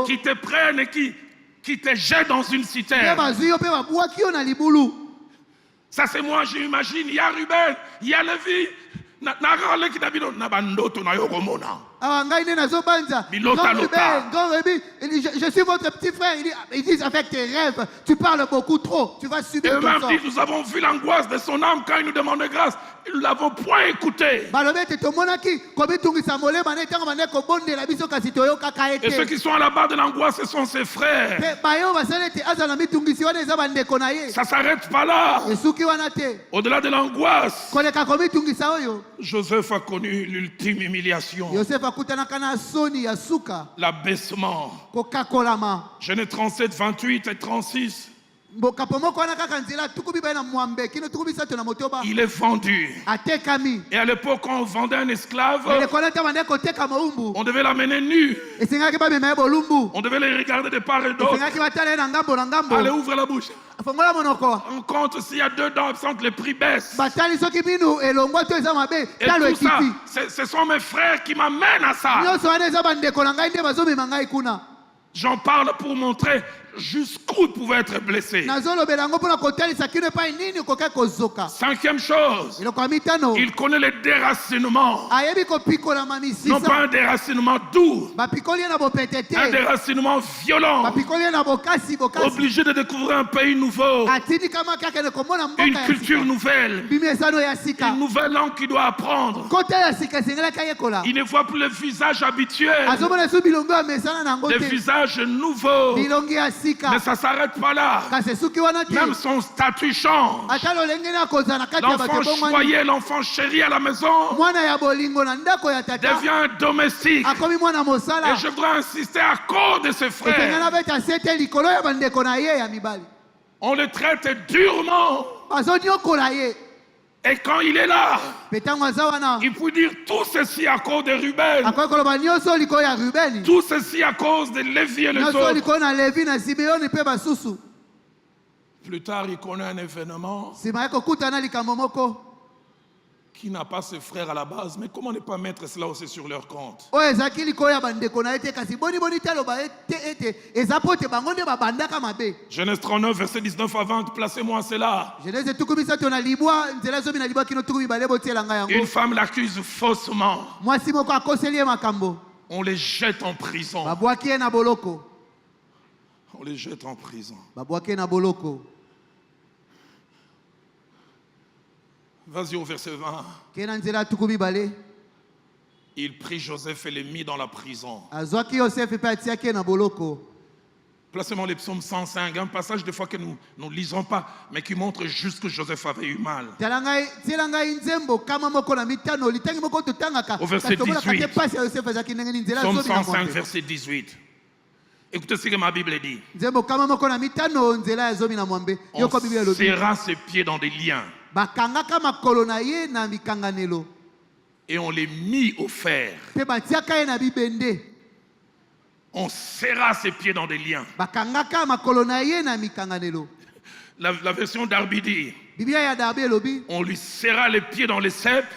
Speaker 1: qui te prennent et qui te jettent dans une citerne. Ça c'est moi, j'imagine, il y a Ruben, il y a Lévi.
Speaker 2: Je suis votre petit frère. Il dit avec tes rêves, tu parles beaucoup trop. Tu vas subir tout ça.
Speaker 1: Nous avons vu l'angoisse de son âme quand il nous demandait grâce. Nous ne l'avons point écouté. Et ceux qui sont à la base de l'angoisse, ce sont ses frères. Ça ne s'arrête pas là. Au-delà de l'angoisse, Joseph a connu l'ultime humiliation. L'abaissement. Genèse 37, 28 et 36. Il est vendu. Et à l'époque, quand on vendait un esclave, on devait l'amener nu. On devait les regarder de part et d'autre. Allez, ouvre la bouche. On compte s'il y a 2 dents absentes, les prix baissent. Et tout ça, ce sont mes frères qui m'amènent à ça. J'en parle pour montrer jusqu'où il pouvait être blessé. 5e chose, il connaît les déracinements. Non pas un déracinement doux, un déracinement violent. Obligé de découvrir un pays nouveau, une culture nouvelle, une nouvelle langue qu'il doit apprendre. Il ne voit plus le visage habituel, des visages nouveaux. Mais ça ne s'arrête pas là. Même son statut change. L'enfant choyé, l'enfant chéri à la maison devient un domestique. Et je voudrais insister à cause de ses frères. On le traite durement. Et quand il est là, il peut dire tout ceci à cause de Ruben. Tout ceci à cause de Lévi et les autres. Plus tard, il connaît un événement qui n'a pas ses frères à la base. Mais comment ne pas mettre cela aussi sur leur compte? Genèse 39, verset 19 à 20, placez-moi cela. Une femme l'accuse faussement. On les jette en prison. On les jette en prison. Vas-y au verset 20. Il prit Joseph et les mit dans la prison. Placez-moi les psaumes 105, un passage des fois que nous ne lisons pas, mais qui montre juste que Joseph avait eu mal. Au verset 18. Psaume 105, verset 18. Écoutez ce que ma Bible dit. On serra ses pieds dans des liens. Et on les mit au fer. On serra ses pieds dans des liens. La version d'Arbi dit, on lui serra les pieds dans les cèpes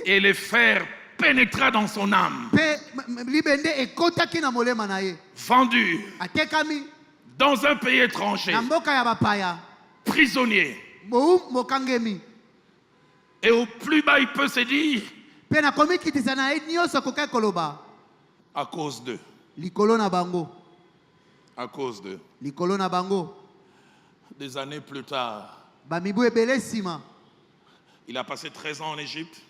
Speaker 1: et les fers pénétra dans son âme. Vendu dans un pays étranger, prisonnier. Et au plus bas il peut se dire, à cause d'eux. À cause d'eux. Des années plus tard, il a passé 13 ans en Égypte.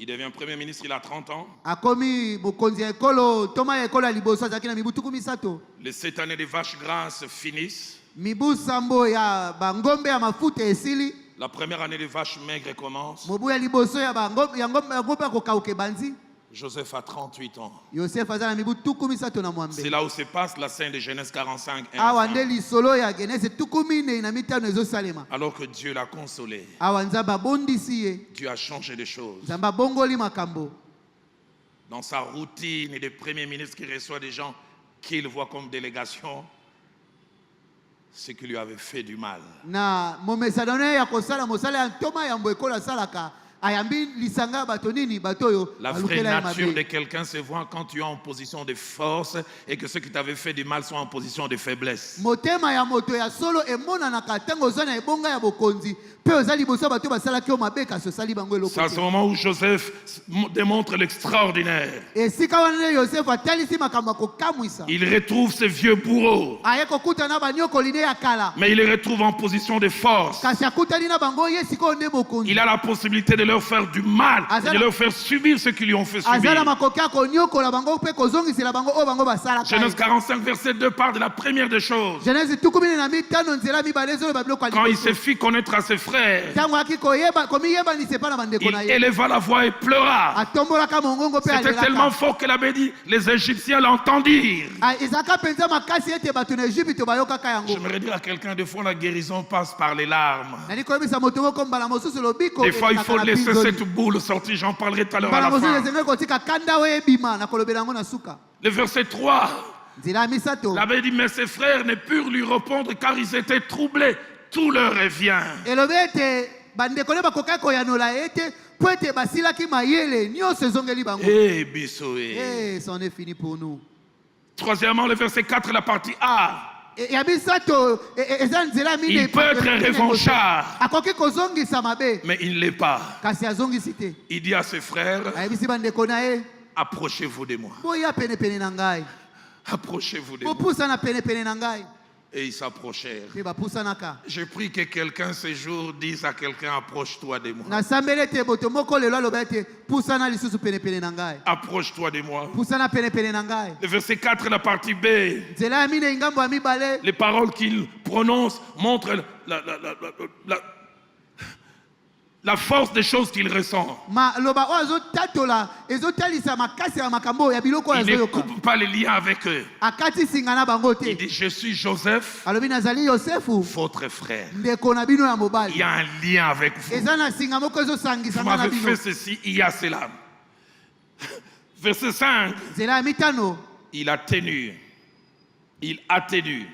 Speaker 1: Il devient premier ministre, il a 30 ans. Les 7 années de vaches grasses finissent. La première année de vaches maigres commence. Joseph a 38 ans. C'est là où se passe la scène de Genèse 45. Alors que Dieu l'a consolé. Dieu a changé les choses. Dans sa routine de premier ministre qui reçoit des gens qu'il voit comme délégation, ce qui lui avait fait du mal. La vraie nature de quelqu'un se voit quand tu es en position de force et que ceux qui t'avaient fait du mal sont en position de faiblesse. C'est à ce moment où Joseph démontre l'extraordinaire. Il retrouve ses vieux bourreaux, mais il les retrouve en position de force. Il a la possibilité de leur faire du mal, de leur faire subir ce qu'ils lui ont fait subir. Genèse 45, verset 2 parle de la première des choses. Quand il se fit connaître à ses frères, il éleva la voix et pleura. C'était tellement fort qu'elle avait dit, les Égyptiens l'entendirent. J'aimerais dire à quelqu'un, des fois la guérison passe par les larmes. Des fois il faut laisser cette boule sortir, j'en parlerai tout à l'heure à la fin. Le verset 3, il avait dit, mais ses frères ne purent lui répondre car ils étaient troublés. Tout leur revient.
Speaker 2: C'en est fini pour nous.
Speaker 1: Troisièmement, le verset 4, la partie A. Il peut être revanchard, mais il ne l'est pas. Il dit à ses frères, approchez-vous de moi. Approchez-vous de moi. Et ils s'approchèrent. Je prie que quelqu'un ce jour dise à quelqu'un, approche-toi de moi. Approche-toi de moi. Le verset 4, la partie B. Les paroles qu'il prononce montrent la force des choses qu'il ressent. Il ne coupe pas les liens avec eux. Il dit, je suis Joseph, votre frère. Il y a un lien avec vous. Vous m'avez fait ceci, il y a cela. Verset 5. Il a tenu. Il atténue.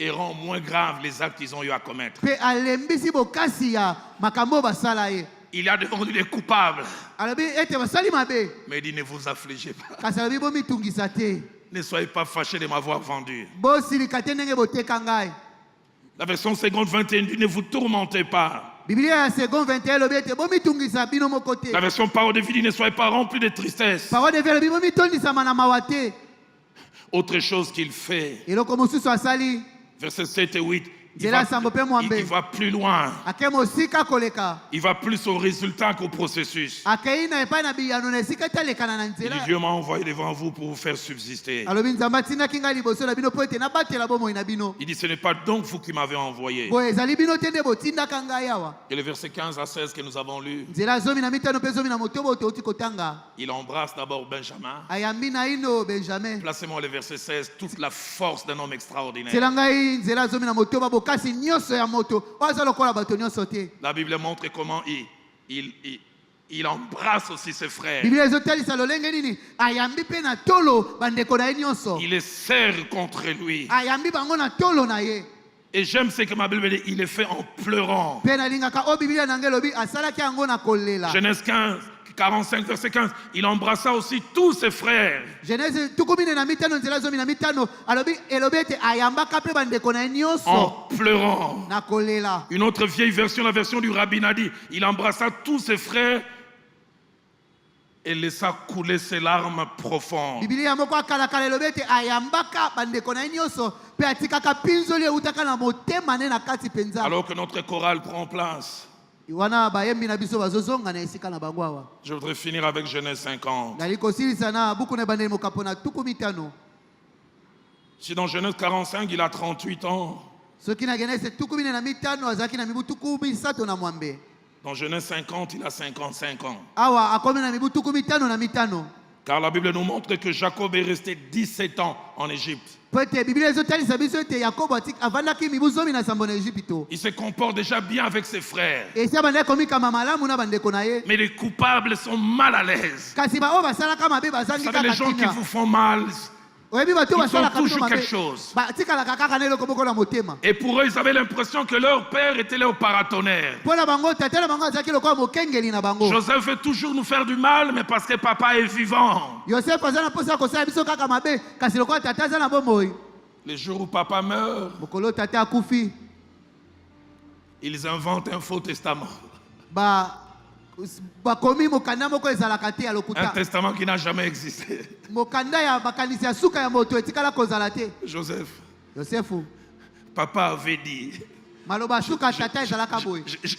Speaker 1: Et rend moins grave les actes qu'ils ont eu à commettre. Il a devant lui les coupables. Mais il dit, ne vous affligez pas. Ne soyez pas fâchés de m'avoir vendu. La version seconde 21 dit, ne vous tourmentez pas. La version parole de vie dit, ne soyez pas remplis de tristesse. Autre chose qu'il fait. Versets 7 et 8, il va plus loin. Il va plus au résultat qu'au processus. Il dit, Dieu m'a envoyé devant vous pour vous faire subsister. Il dit, ce n'est pas donc vous qui m'avez envoyé. Et le verset 15 à 16 que nous avons lu, il embrasse d'abord Benjamin. Placez-moi le verset 16, toute la force d'un homme extraordinaire. La Bible montre comment il embrasse aussi ses frères. Il les serre contre lui. Et j'aime ce que ma Bible dit, il le fait en pleurant. Genèse 15. 45, verset 15, il embrassa aussi tous ses frères. En pleurant. Une autre vieille version, la version du Rabbi Nadi, il embrassa tous ses frères et laissa couler ses larmes profondes. Alors que notre chorale prend place, je voudrais finir avec Genèse 50. Si dans Genèse 45, il a 38 ans. Dans Genèse 50, il a 55 ans. Car la Bible nous montre que Jacob est resté 17 ans en Égypte. Il se comporte déjà bien avec ses frères. Mais les coupables sont mal à l'aise. Vous savez, les gens qui vous font mal, ils ont toujours quelque chose. Et pour eux, ils avaient l'impression que leur père était leur paratonnerre. Joseph veut toujours nous faire du mal, mais parce que papa est vivant. Les jours où papa meurt, ils inventent un faux testament. Un testament qui n'a jamais existé. Joseph, papa avait dit,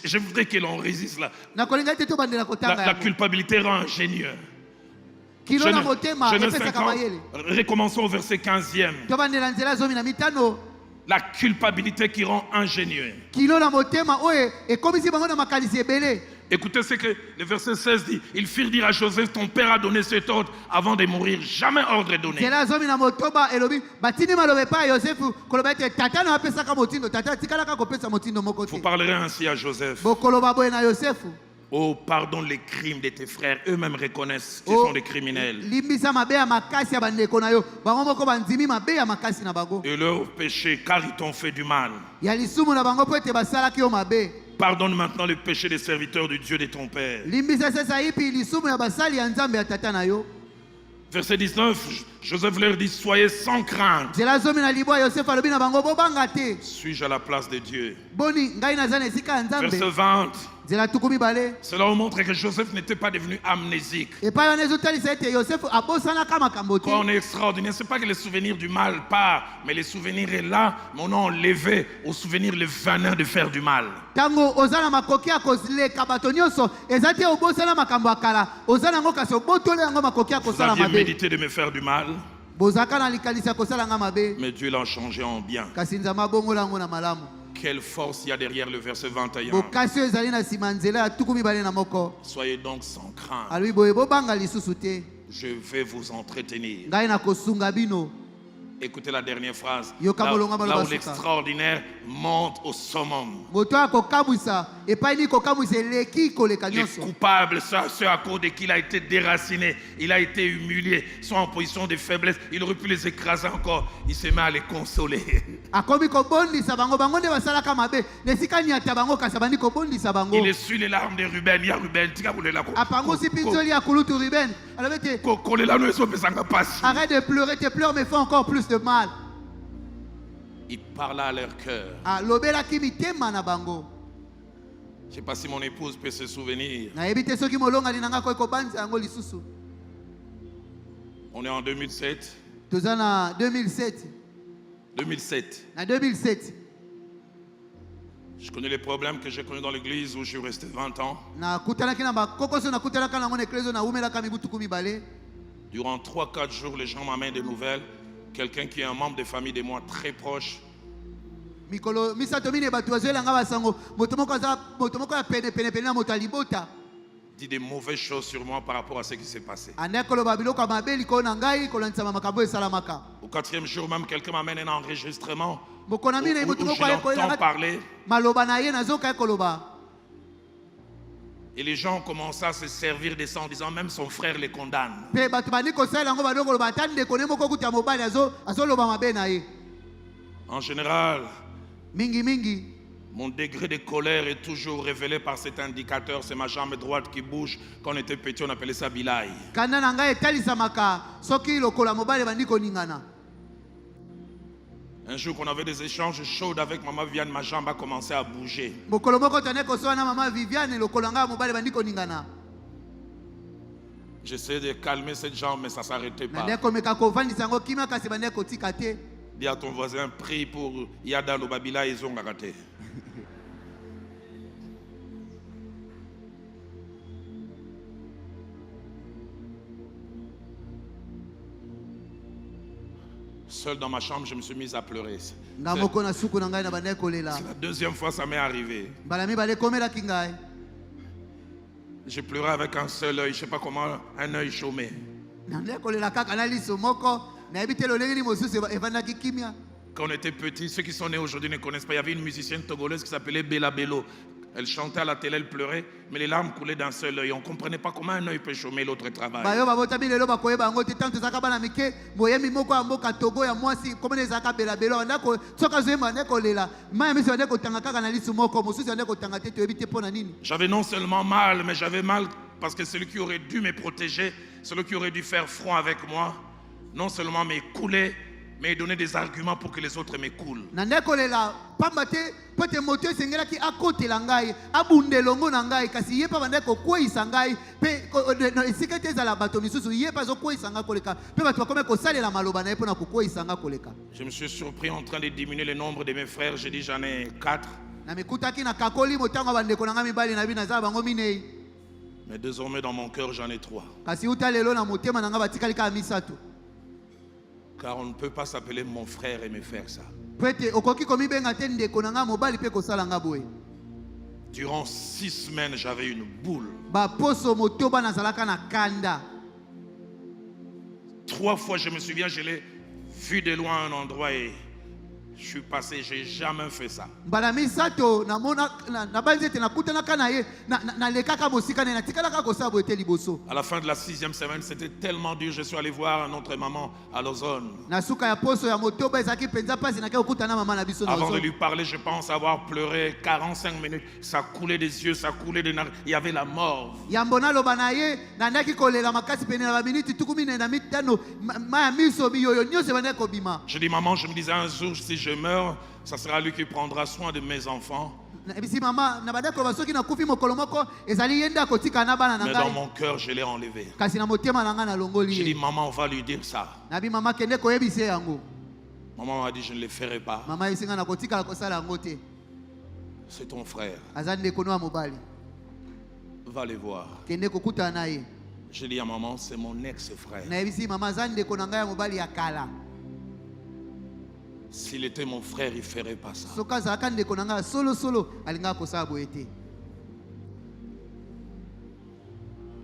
Speaker 1: Je voudrais que l'on résiste là. La culpabilité rend ingénieux. Genèse 50, recommençons au verset 15e. La culpabilité qui rend ingénieux. Écoutez ce que le verset 16 dit. Ils firent dire à Joseph, ton père a donné cet ordre avant de mourir. Jamais ordre donné. Vous parlerez ainsi à Joseph. Oh, pardonne les crimes de tes frères. Eux-mêmes reconnaissent qu'ils sont des criminels. Et leur péché, car ils t'ont fait du mal. Pardonne maintenant le péché des serviteurs du Dieu de ton Père. Verset 19, Joseph leur dit, soyez sans crainte. Suis-je à la place de Dieu? Verset 20. Cela vous montre que Joseph n'était pas devenu amnésique. Quand on est extraordinaire, ce n'est pas que les souvenirs du mal partent, mais les souvenirs est là, mais on a enlevé au souvenir le venin de faire du mal. Vous aviez médité de me faire du mal, mais Dieu l'a changé en bien. Quelle force il y a derrière le verset 21. Soyez donc sans crainte. Je vais vous entretenir. Écoutez la dernière phrase. Là où l'extraordinaire monte au summum. Il est coupable, ce à cause de qui il a été déraciné, il a été humilié, ils sont en position de faiblesse, il aurait pu les écraser encore, il se met à les consoler. Il essuie les larmes de Ruben. Il y a Ruben,
Speaker 2: arrête de pleurer, tes pleurs me font encore plus de mal.
Speaker 1: Il parla à leur cœur. Je ne sais pas si mon épouse peut se souvenir. On est en 2007. 2007. Je connais les problèmes que j'ai connus dans l'église où je suis resté 20 ans. Durant 3-4 jours, les gens m'amènent des nouvelles. Quelqu'un qui est un membre de famille de moi très proche dit des mauvaises choses sur moi par rapport à ce qui s'est passé. Au 4e jour, même quelqu'un m'amène un enregistrement où je l'entends parler. Et les gens ont commencé à se servir de ça en disant même son frère les condamne. En général, mon degré de colère est toujours révélé par cet indicateur. C'est ma jambe droite qui bouge. Quand on était petit, on appelait ça bilaï. Un jour qu'on avait des échanges chauds avec maman Viviane, ma jambe a commencé à bouger. J'essayais de calmer cette jambe, mais ça ne s'arrêtait pas. Dis à ton voisin, prie pour Yada Lobabila et Zongarate. Seul dans ma chambre, je me suis mis à pleurer. C'est la 2e fois que ça m'est arrivé. J'ai pleuré avec un seul œil, je ne sais pas comment, un œil chômé. Quand on était petits, ceux qui sont nés aujourd'hui ne connaissent pas. Il y avait une musicienne togolaise qui s'appelait Bella Bello. Elle chantait à la télé, elle pleurait, mais les larmes coulaient d'un seul œil. On ne comprenait pas comment un œil peut chômer, l'autre travaille. J'avais non seulement mal, mais j'avais mal parce que celui qui aurait dû me protéger, celui qui aurait dû faire front avec moi, non seulement m'écoulait, mais donner des arguments pour que les autres m'écoulent. Je me suis surpris en train de diminuer le nombre de mes frères. J'ai dit j'en ai 4. Mais désormais dans mon cœur j'en ai 3. Car on ne peut pas s'appeler mon frère et me faire ça. Durant 6 semaines, j'avais une boule. 3 fois, je me souviens, je l'ai vu de loin à un endroit et je suis passé, j'ai jamais fait ça. À la fin de la 6e semaine, c'était tellement dur, je suis allé voir notre maman à Lausanne. Avant de lui parler, je pense avoir pleuré 45 minutes. Ça coulait des yeux, ça coulait des narines. Il y avait la mort. Je dis, maman, je me disais un jour, si je meurs, ça sera lui qui prendra soin de mes enfants. Mais dans mon cœur, je l'ai enlevé. J'ai dit, maman, on va lui dire ça. Maman m'a dit, je ne le ferai pas. C'est ton frère. Va les voir. J'ai dit à maman, c'est mon ex-frère. S'il était mon frère, il ne ferait pas ça.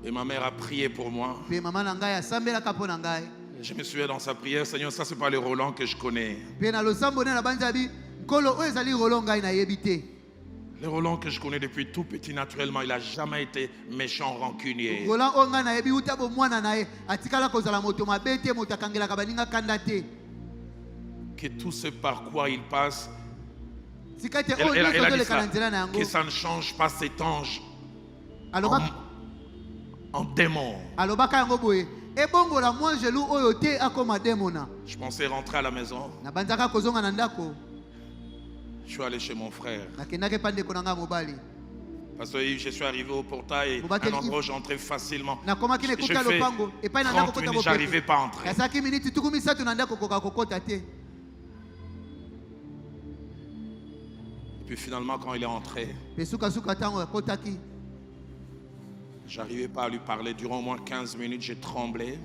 Speaker 1: Et ma mère a prié pour moi. Je me souviens dans sa prière, Seigneur, ça c'est pas le Roland que je connais. Le Roland que je connais depuis tout petit, naturellement, il n'a jamais été méchant, rancunier. Que tout ce par quoi il passe, elle a dit ça, que ça ne change pas cet ange en démon. Je pensais rentrer à la maison. Je suis allé chez mon frère. Parce que je suis arrivé au portail, un endroit où j'entrais facilement. J'ai fait 30 minutes, je n'arrivais pas à entrer. Et puis finalement, quand il est entré, j'arrivais pas à lui parler. Durant au moins 15 minutes, j'ai tremblé.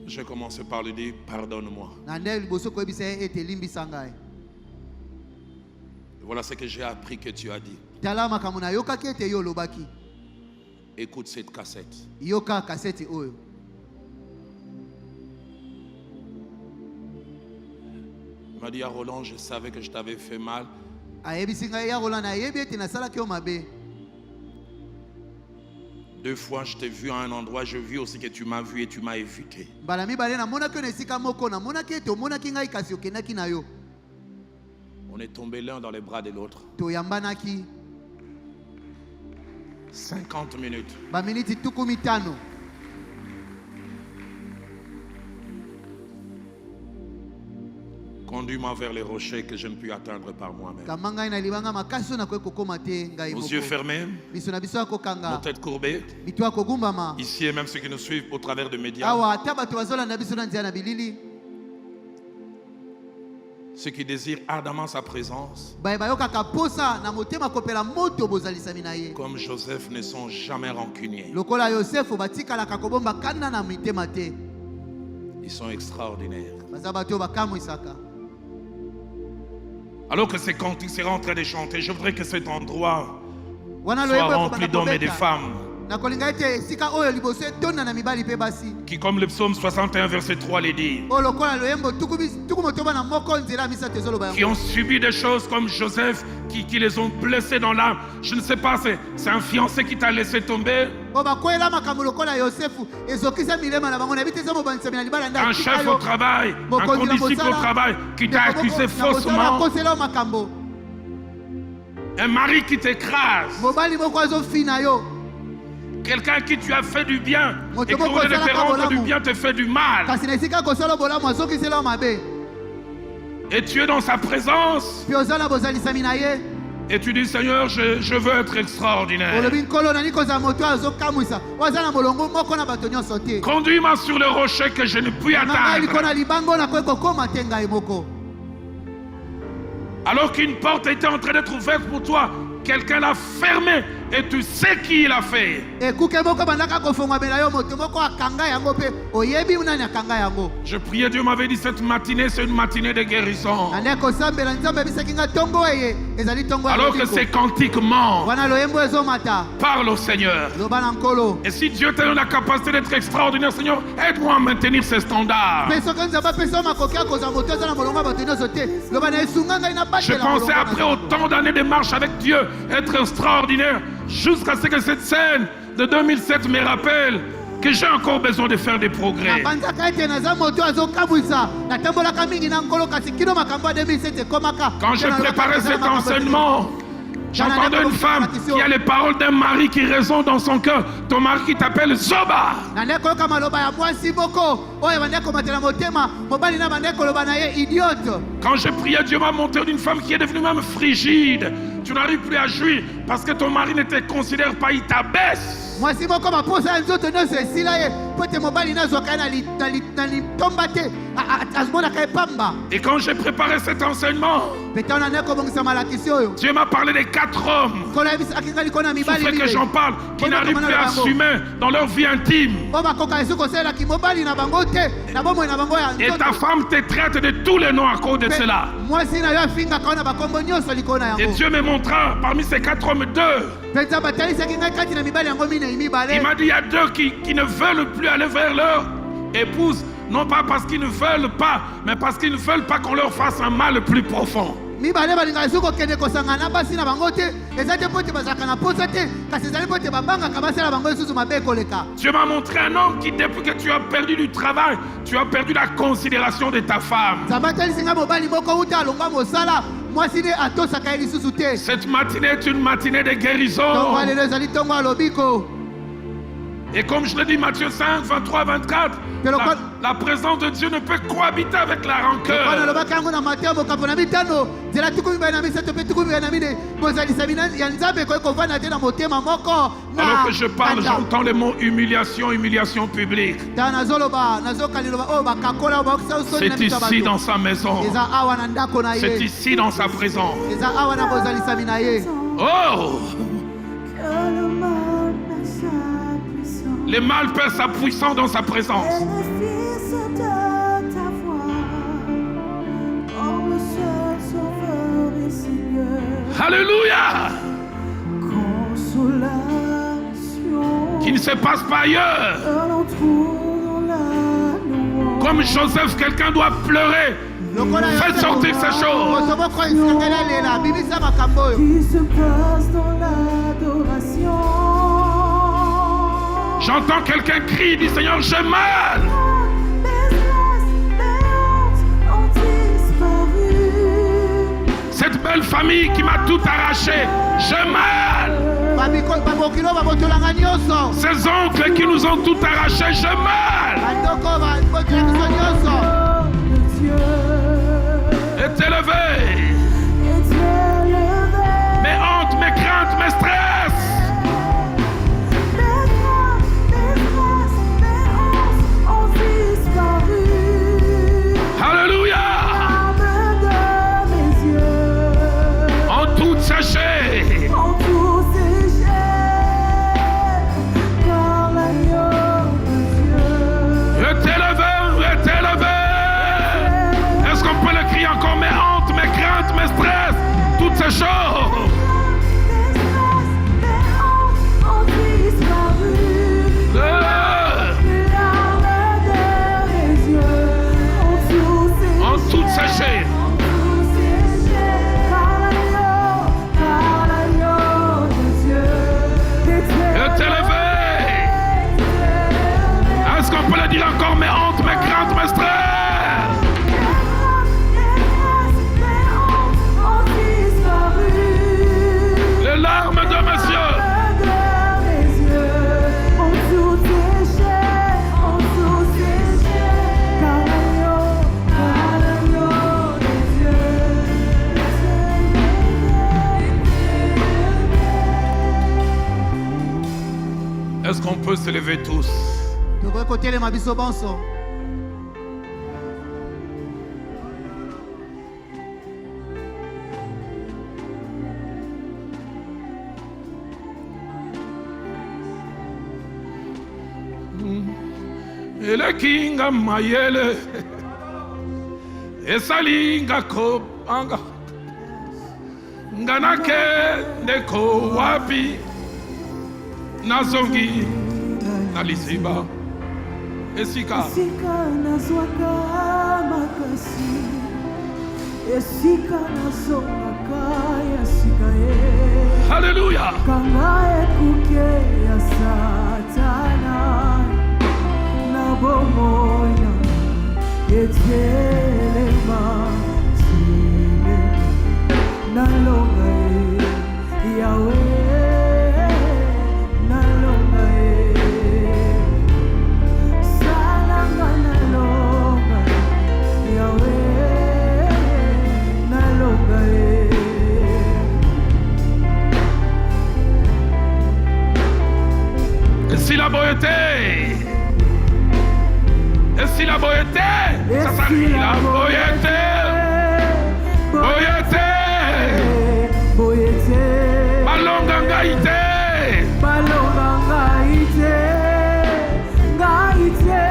Speaker 1: J'ai commencé par lui dire, pardonne-moi. Voilà ce que j'ai appris que tu as dit. Écoute cette cassette. Il m'a dit, à Roland, je savais que je t'avais fait mal. 2 fois, je t'ai vu à un endroit, je vis aussi que tu m'as vu et tu m'as évité. On est tombés l'un dans les bras de l'autre. 50 minutes. Conduis-moi vers les rochers que je ne puis atteindre par moi-même. Aux yeux fermés, nos têtes courbées, ici et même ceux qui nous suivent au travers de médias, ceux qui désirent ardemment sa présence, comme Joseph, ne sont jamais rancuniers. Ils sont extraordinaires. Alors que ces cantiques seraient en train de chanter, je voudrais que cet endroit soit rempli d'hommes et de femmes qui, comme le psaume 61 verset 3 le dit, qui ont subi des choses comme Joseph, qui les ont blessés dans l'âme. Je ne sais pas, c'est un fiancé qui t'a laissé tomber, un chef au travail, un condisciple au travail qui t'a accusé faussement, un mari qui t'écrase, quelqu'un qui tu as fait du bien et qu'on ne te rendre du bien te fait du mal. Et tu es dans sa présence et tu dis, Seigneur, je veux être extraordinaire. Conduis-moi sur le rocher que je ne puis atteindre. Alors qu'une porte était en train d'être ouverte pour toi, quelqu'un l'a fermée et tu sais qui l'a fait. Je priais, Dieu m'avait dit cette matinée, c'est une matinée de guérison. Alors que ces cantiques mentent, parle au Seigneur. Et si Dieu t'a donné la capacité d'être extraordinaire, Seigneur, aide-moi à maintenir ces standards. Je pensais après autant d'années de marche avec Dieu, être extraordinaire, jusqu'à ce que cette scène de 2007 me rappelle que j'ai encore besoin de faire des progrès. Quand je préparais cet enseignement, j'entendais une femme qui a les paroles d'un mari qui résonne dans son cœur. Ton mari qui t'appelle Zoba. Quand je priais, Dieu m'a montré d'une femme qui est devenue même frigide. Tu n'arrives plus à jouir parce que ton mari ne te considère pas, il t'abaisse. Et quand j'ai préparé cet enseignement, Dieu m'a parlé des 4 hommes. Il faut que j'en parle, qui n'arrivent plus à assumer dans leur vie intime. Et ta femme te traite de tous les noms à cause de cela. Et Dieu me montra parmi ces 4 hommes 2. Il m'a dit il y a 2 qui ne veulent plus aller vers leur épouse, non pas parce qu'ils ne veulent pas, mais parce qu'ils ne veulent pas qu'on leur fasse un mal plus profond. Dieu m'a montré un homme qui, depuis que tu as perdu du travail, tu as perdu la considération de ta femme. Cette matinée est une matinée de guérison. Et comme je l'ai dit, Matthieu 5, 23, 24, la présence de Dieu ne peut cohabiter avec la rancœur. Alors que je parle, j'entends le mot humiliation, humiliation publique. C'est ici dans sa maison. C'est ici dans sa présence. Oh! Le mal perd sa puissance dans sa présence. Alléluia. Qui ne se passe pas ailleurs. Comme Joseph, quelqu'un doit pleurer. Faites sortir ces choses. Qui se passe dans l'adoration. J'entends quelqu'un crier, dit Seigneur, j'ai mal. Cette belle famille qui m'a tout arraché, j'ai mal. Ces oncles qui nous ont tout arraché, j'ai mal. Est élevé. Mes hontes, mes craintes, mes stress. Est-ce qu'on peut se lever tous? Elekinga mayele. Esalinga kopanga. Nganake neko wapi. Nazongi nalisiba. Esika.
Speaker 3: Esika nazwaka makasi. Esika nazongaka ya sika ye.
Speaker 1: Hallelujah.
Speaker 3: Kangae kuke ya satana. Na bomoina etelema tile. Na longa Yahweh. Na longa salanga na longa Yahweh. Na longa
Speaker 1: Et si la beauté, et si la beauté, ça s'arrête la beauté, beauté,
Speaker 3: beauté,
Speaker 1: balonga ngaite,
Speaker 3: balonga ngaite, ngaite,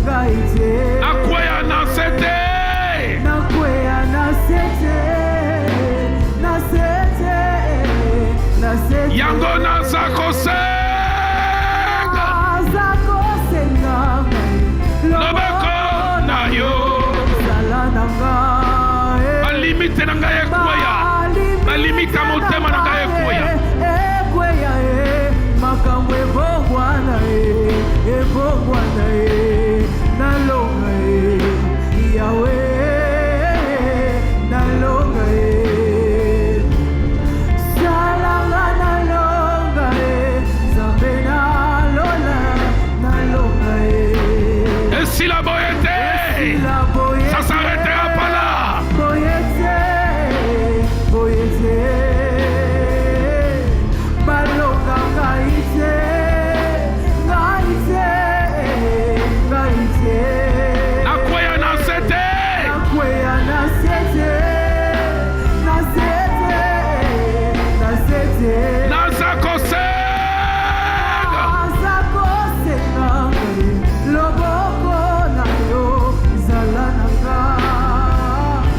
Speaker 3: ngaite,
Speaker 1: nakwea na sete,
Speaker 3: nakwea na sete, na sete, na sete,
Speaker 1: yango na zakose. Balimite na ngai ekweya, balimite motema na ngai ekweya.
Speaker 3: Ekweya makambo ebongwana nalonga Yahweh, nalonga salanga nalonga Nzambe nalonga
Speaker 1: Et si la beauté, ça s'arrêtera pas là.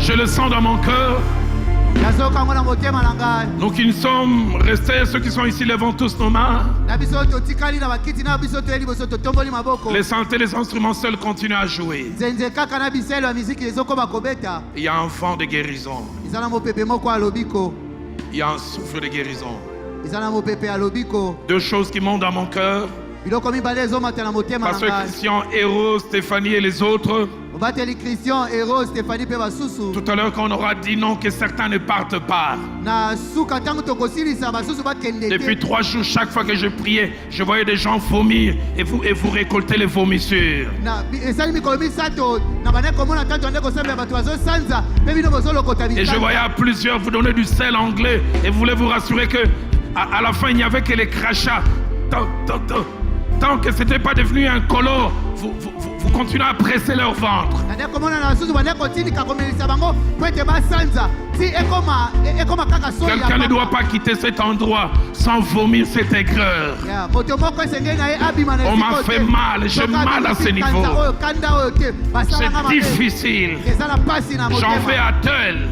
Speaker 1: Je le sens dans mon cœur. Nous qui nous sommes restés, ceux qui sont ici, levons tous nos mains. Les santé, les instruments seuls continuent à jouer. Il y a un vent de guérison. Il y a un souffle de guérison. Deux choses qui montent dans mon cœur. Pasteur Christian, Héros, Stéphanie et les autres. Tout à l'heure, quand on aura dit non, que certains ne partent pas. Depuis 3 jours, chaque fois que je priais, je voyais des gens vomir et vous récoltez les vomissures. Et je voyais à plusieurs vous donner du sel anglais et vous voulez vous rassurer que à la fin, il n'y avait que les crachats. Tant que ce n'était pas devenu un color, vous continuez à presser leur ventre. Quelqu'un ne doit pas quitter cet endroit sans vomir cette aigreur. On m'a fait mal, j'ai mal à ce niveau. C'est difficile. J'en fais à tel.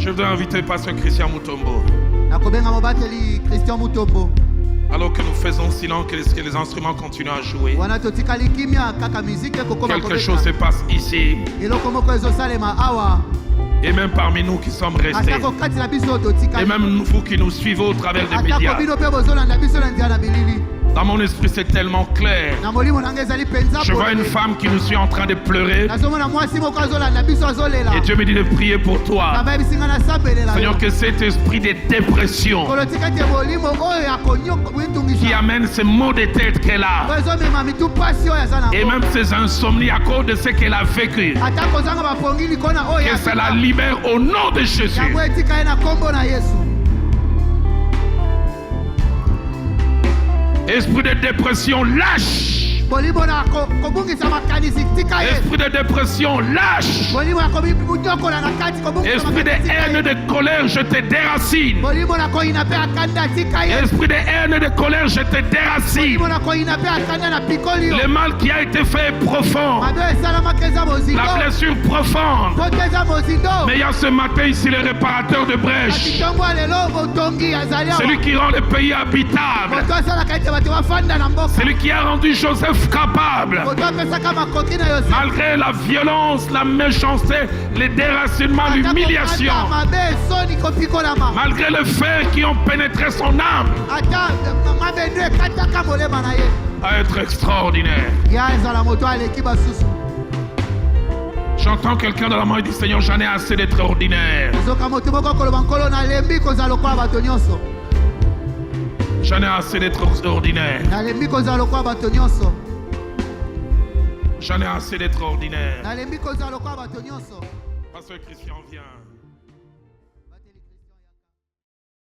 Speaker 1: Je voudrais inviter Pasteur Christian Mutombo. Alors que nous faisons silence, que les instruments continuent à jouer. Quelque chose se passe ici. Et même parmi nous qui sommes restés. Et même vous qui nous suivez au travers des médias. Dans mon esprit, c'est tellement clair. Je vois une femme qui nous suit en train de pleurer. Et Dieu me dit de prier pour toi. Seigneur, que cet esprit de dépression qui amène ces maux de tête qu'elle a, et même ces insomnies à cause de ce qu'elle a vécu, que ça la libère au nom de Jésus. Esprit de dépression, lâche. Esprit de dépression, lâche. Esprit de haine et de colère, je te déracine. Esprit de haine et de colère, je te déracine. Le mal qui a été fait est profond. La blessure profonde. Mais il y a ce matin ici le réparateur de brèches. Celui qui rend le pays habitable. Celui qui a rendu Joseph capable. Malgré la violence, la méchanceté, les déracinements, l'humiliation. Malgré les fers qui ont pénétré son âme. À être extraordinaire. J'entends quelqu'un dans la main et dit Seigneur, j'en ai assez d'être ordinaire. J'en ai assez d'être ordinaire. J'en ai assez d'être ordinaire. Pasteur Christian, viens.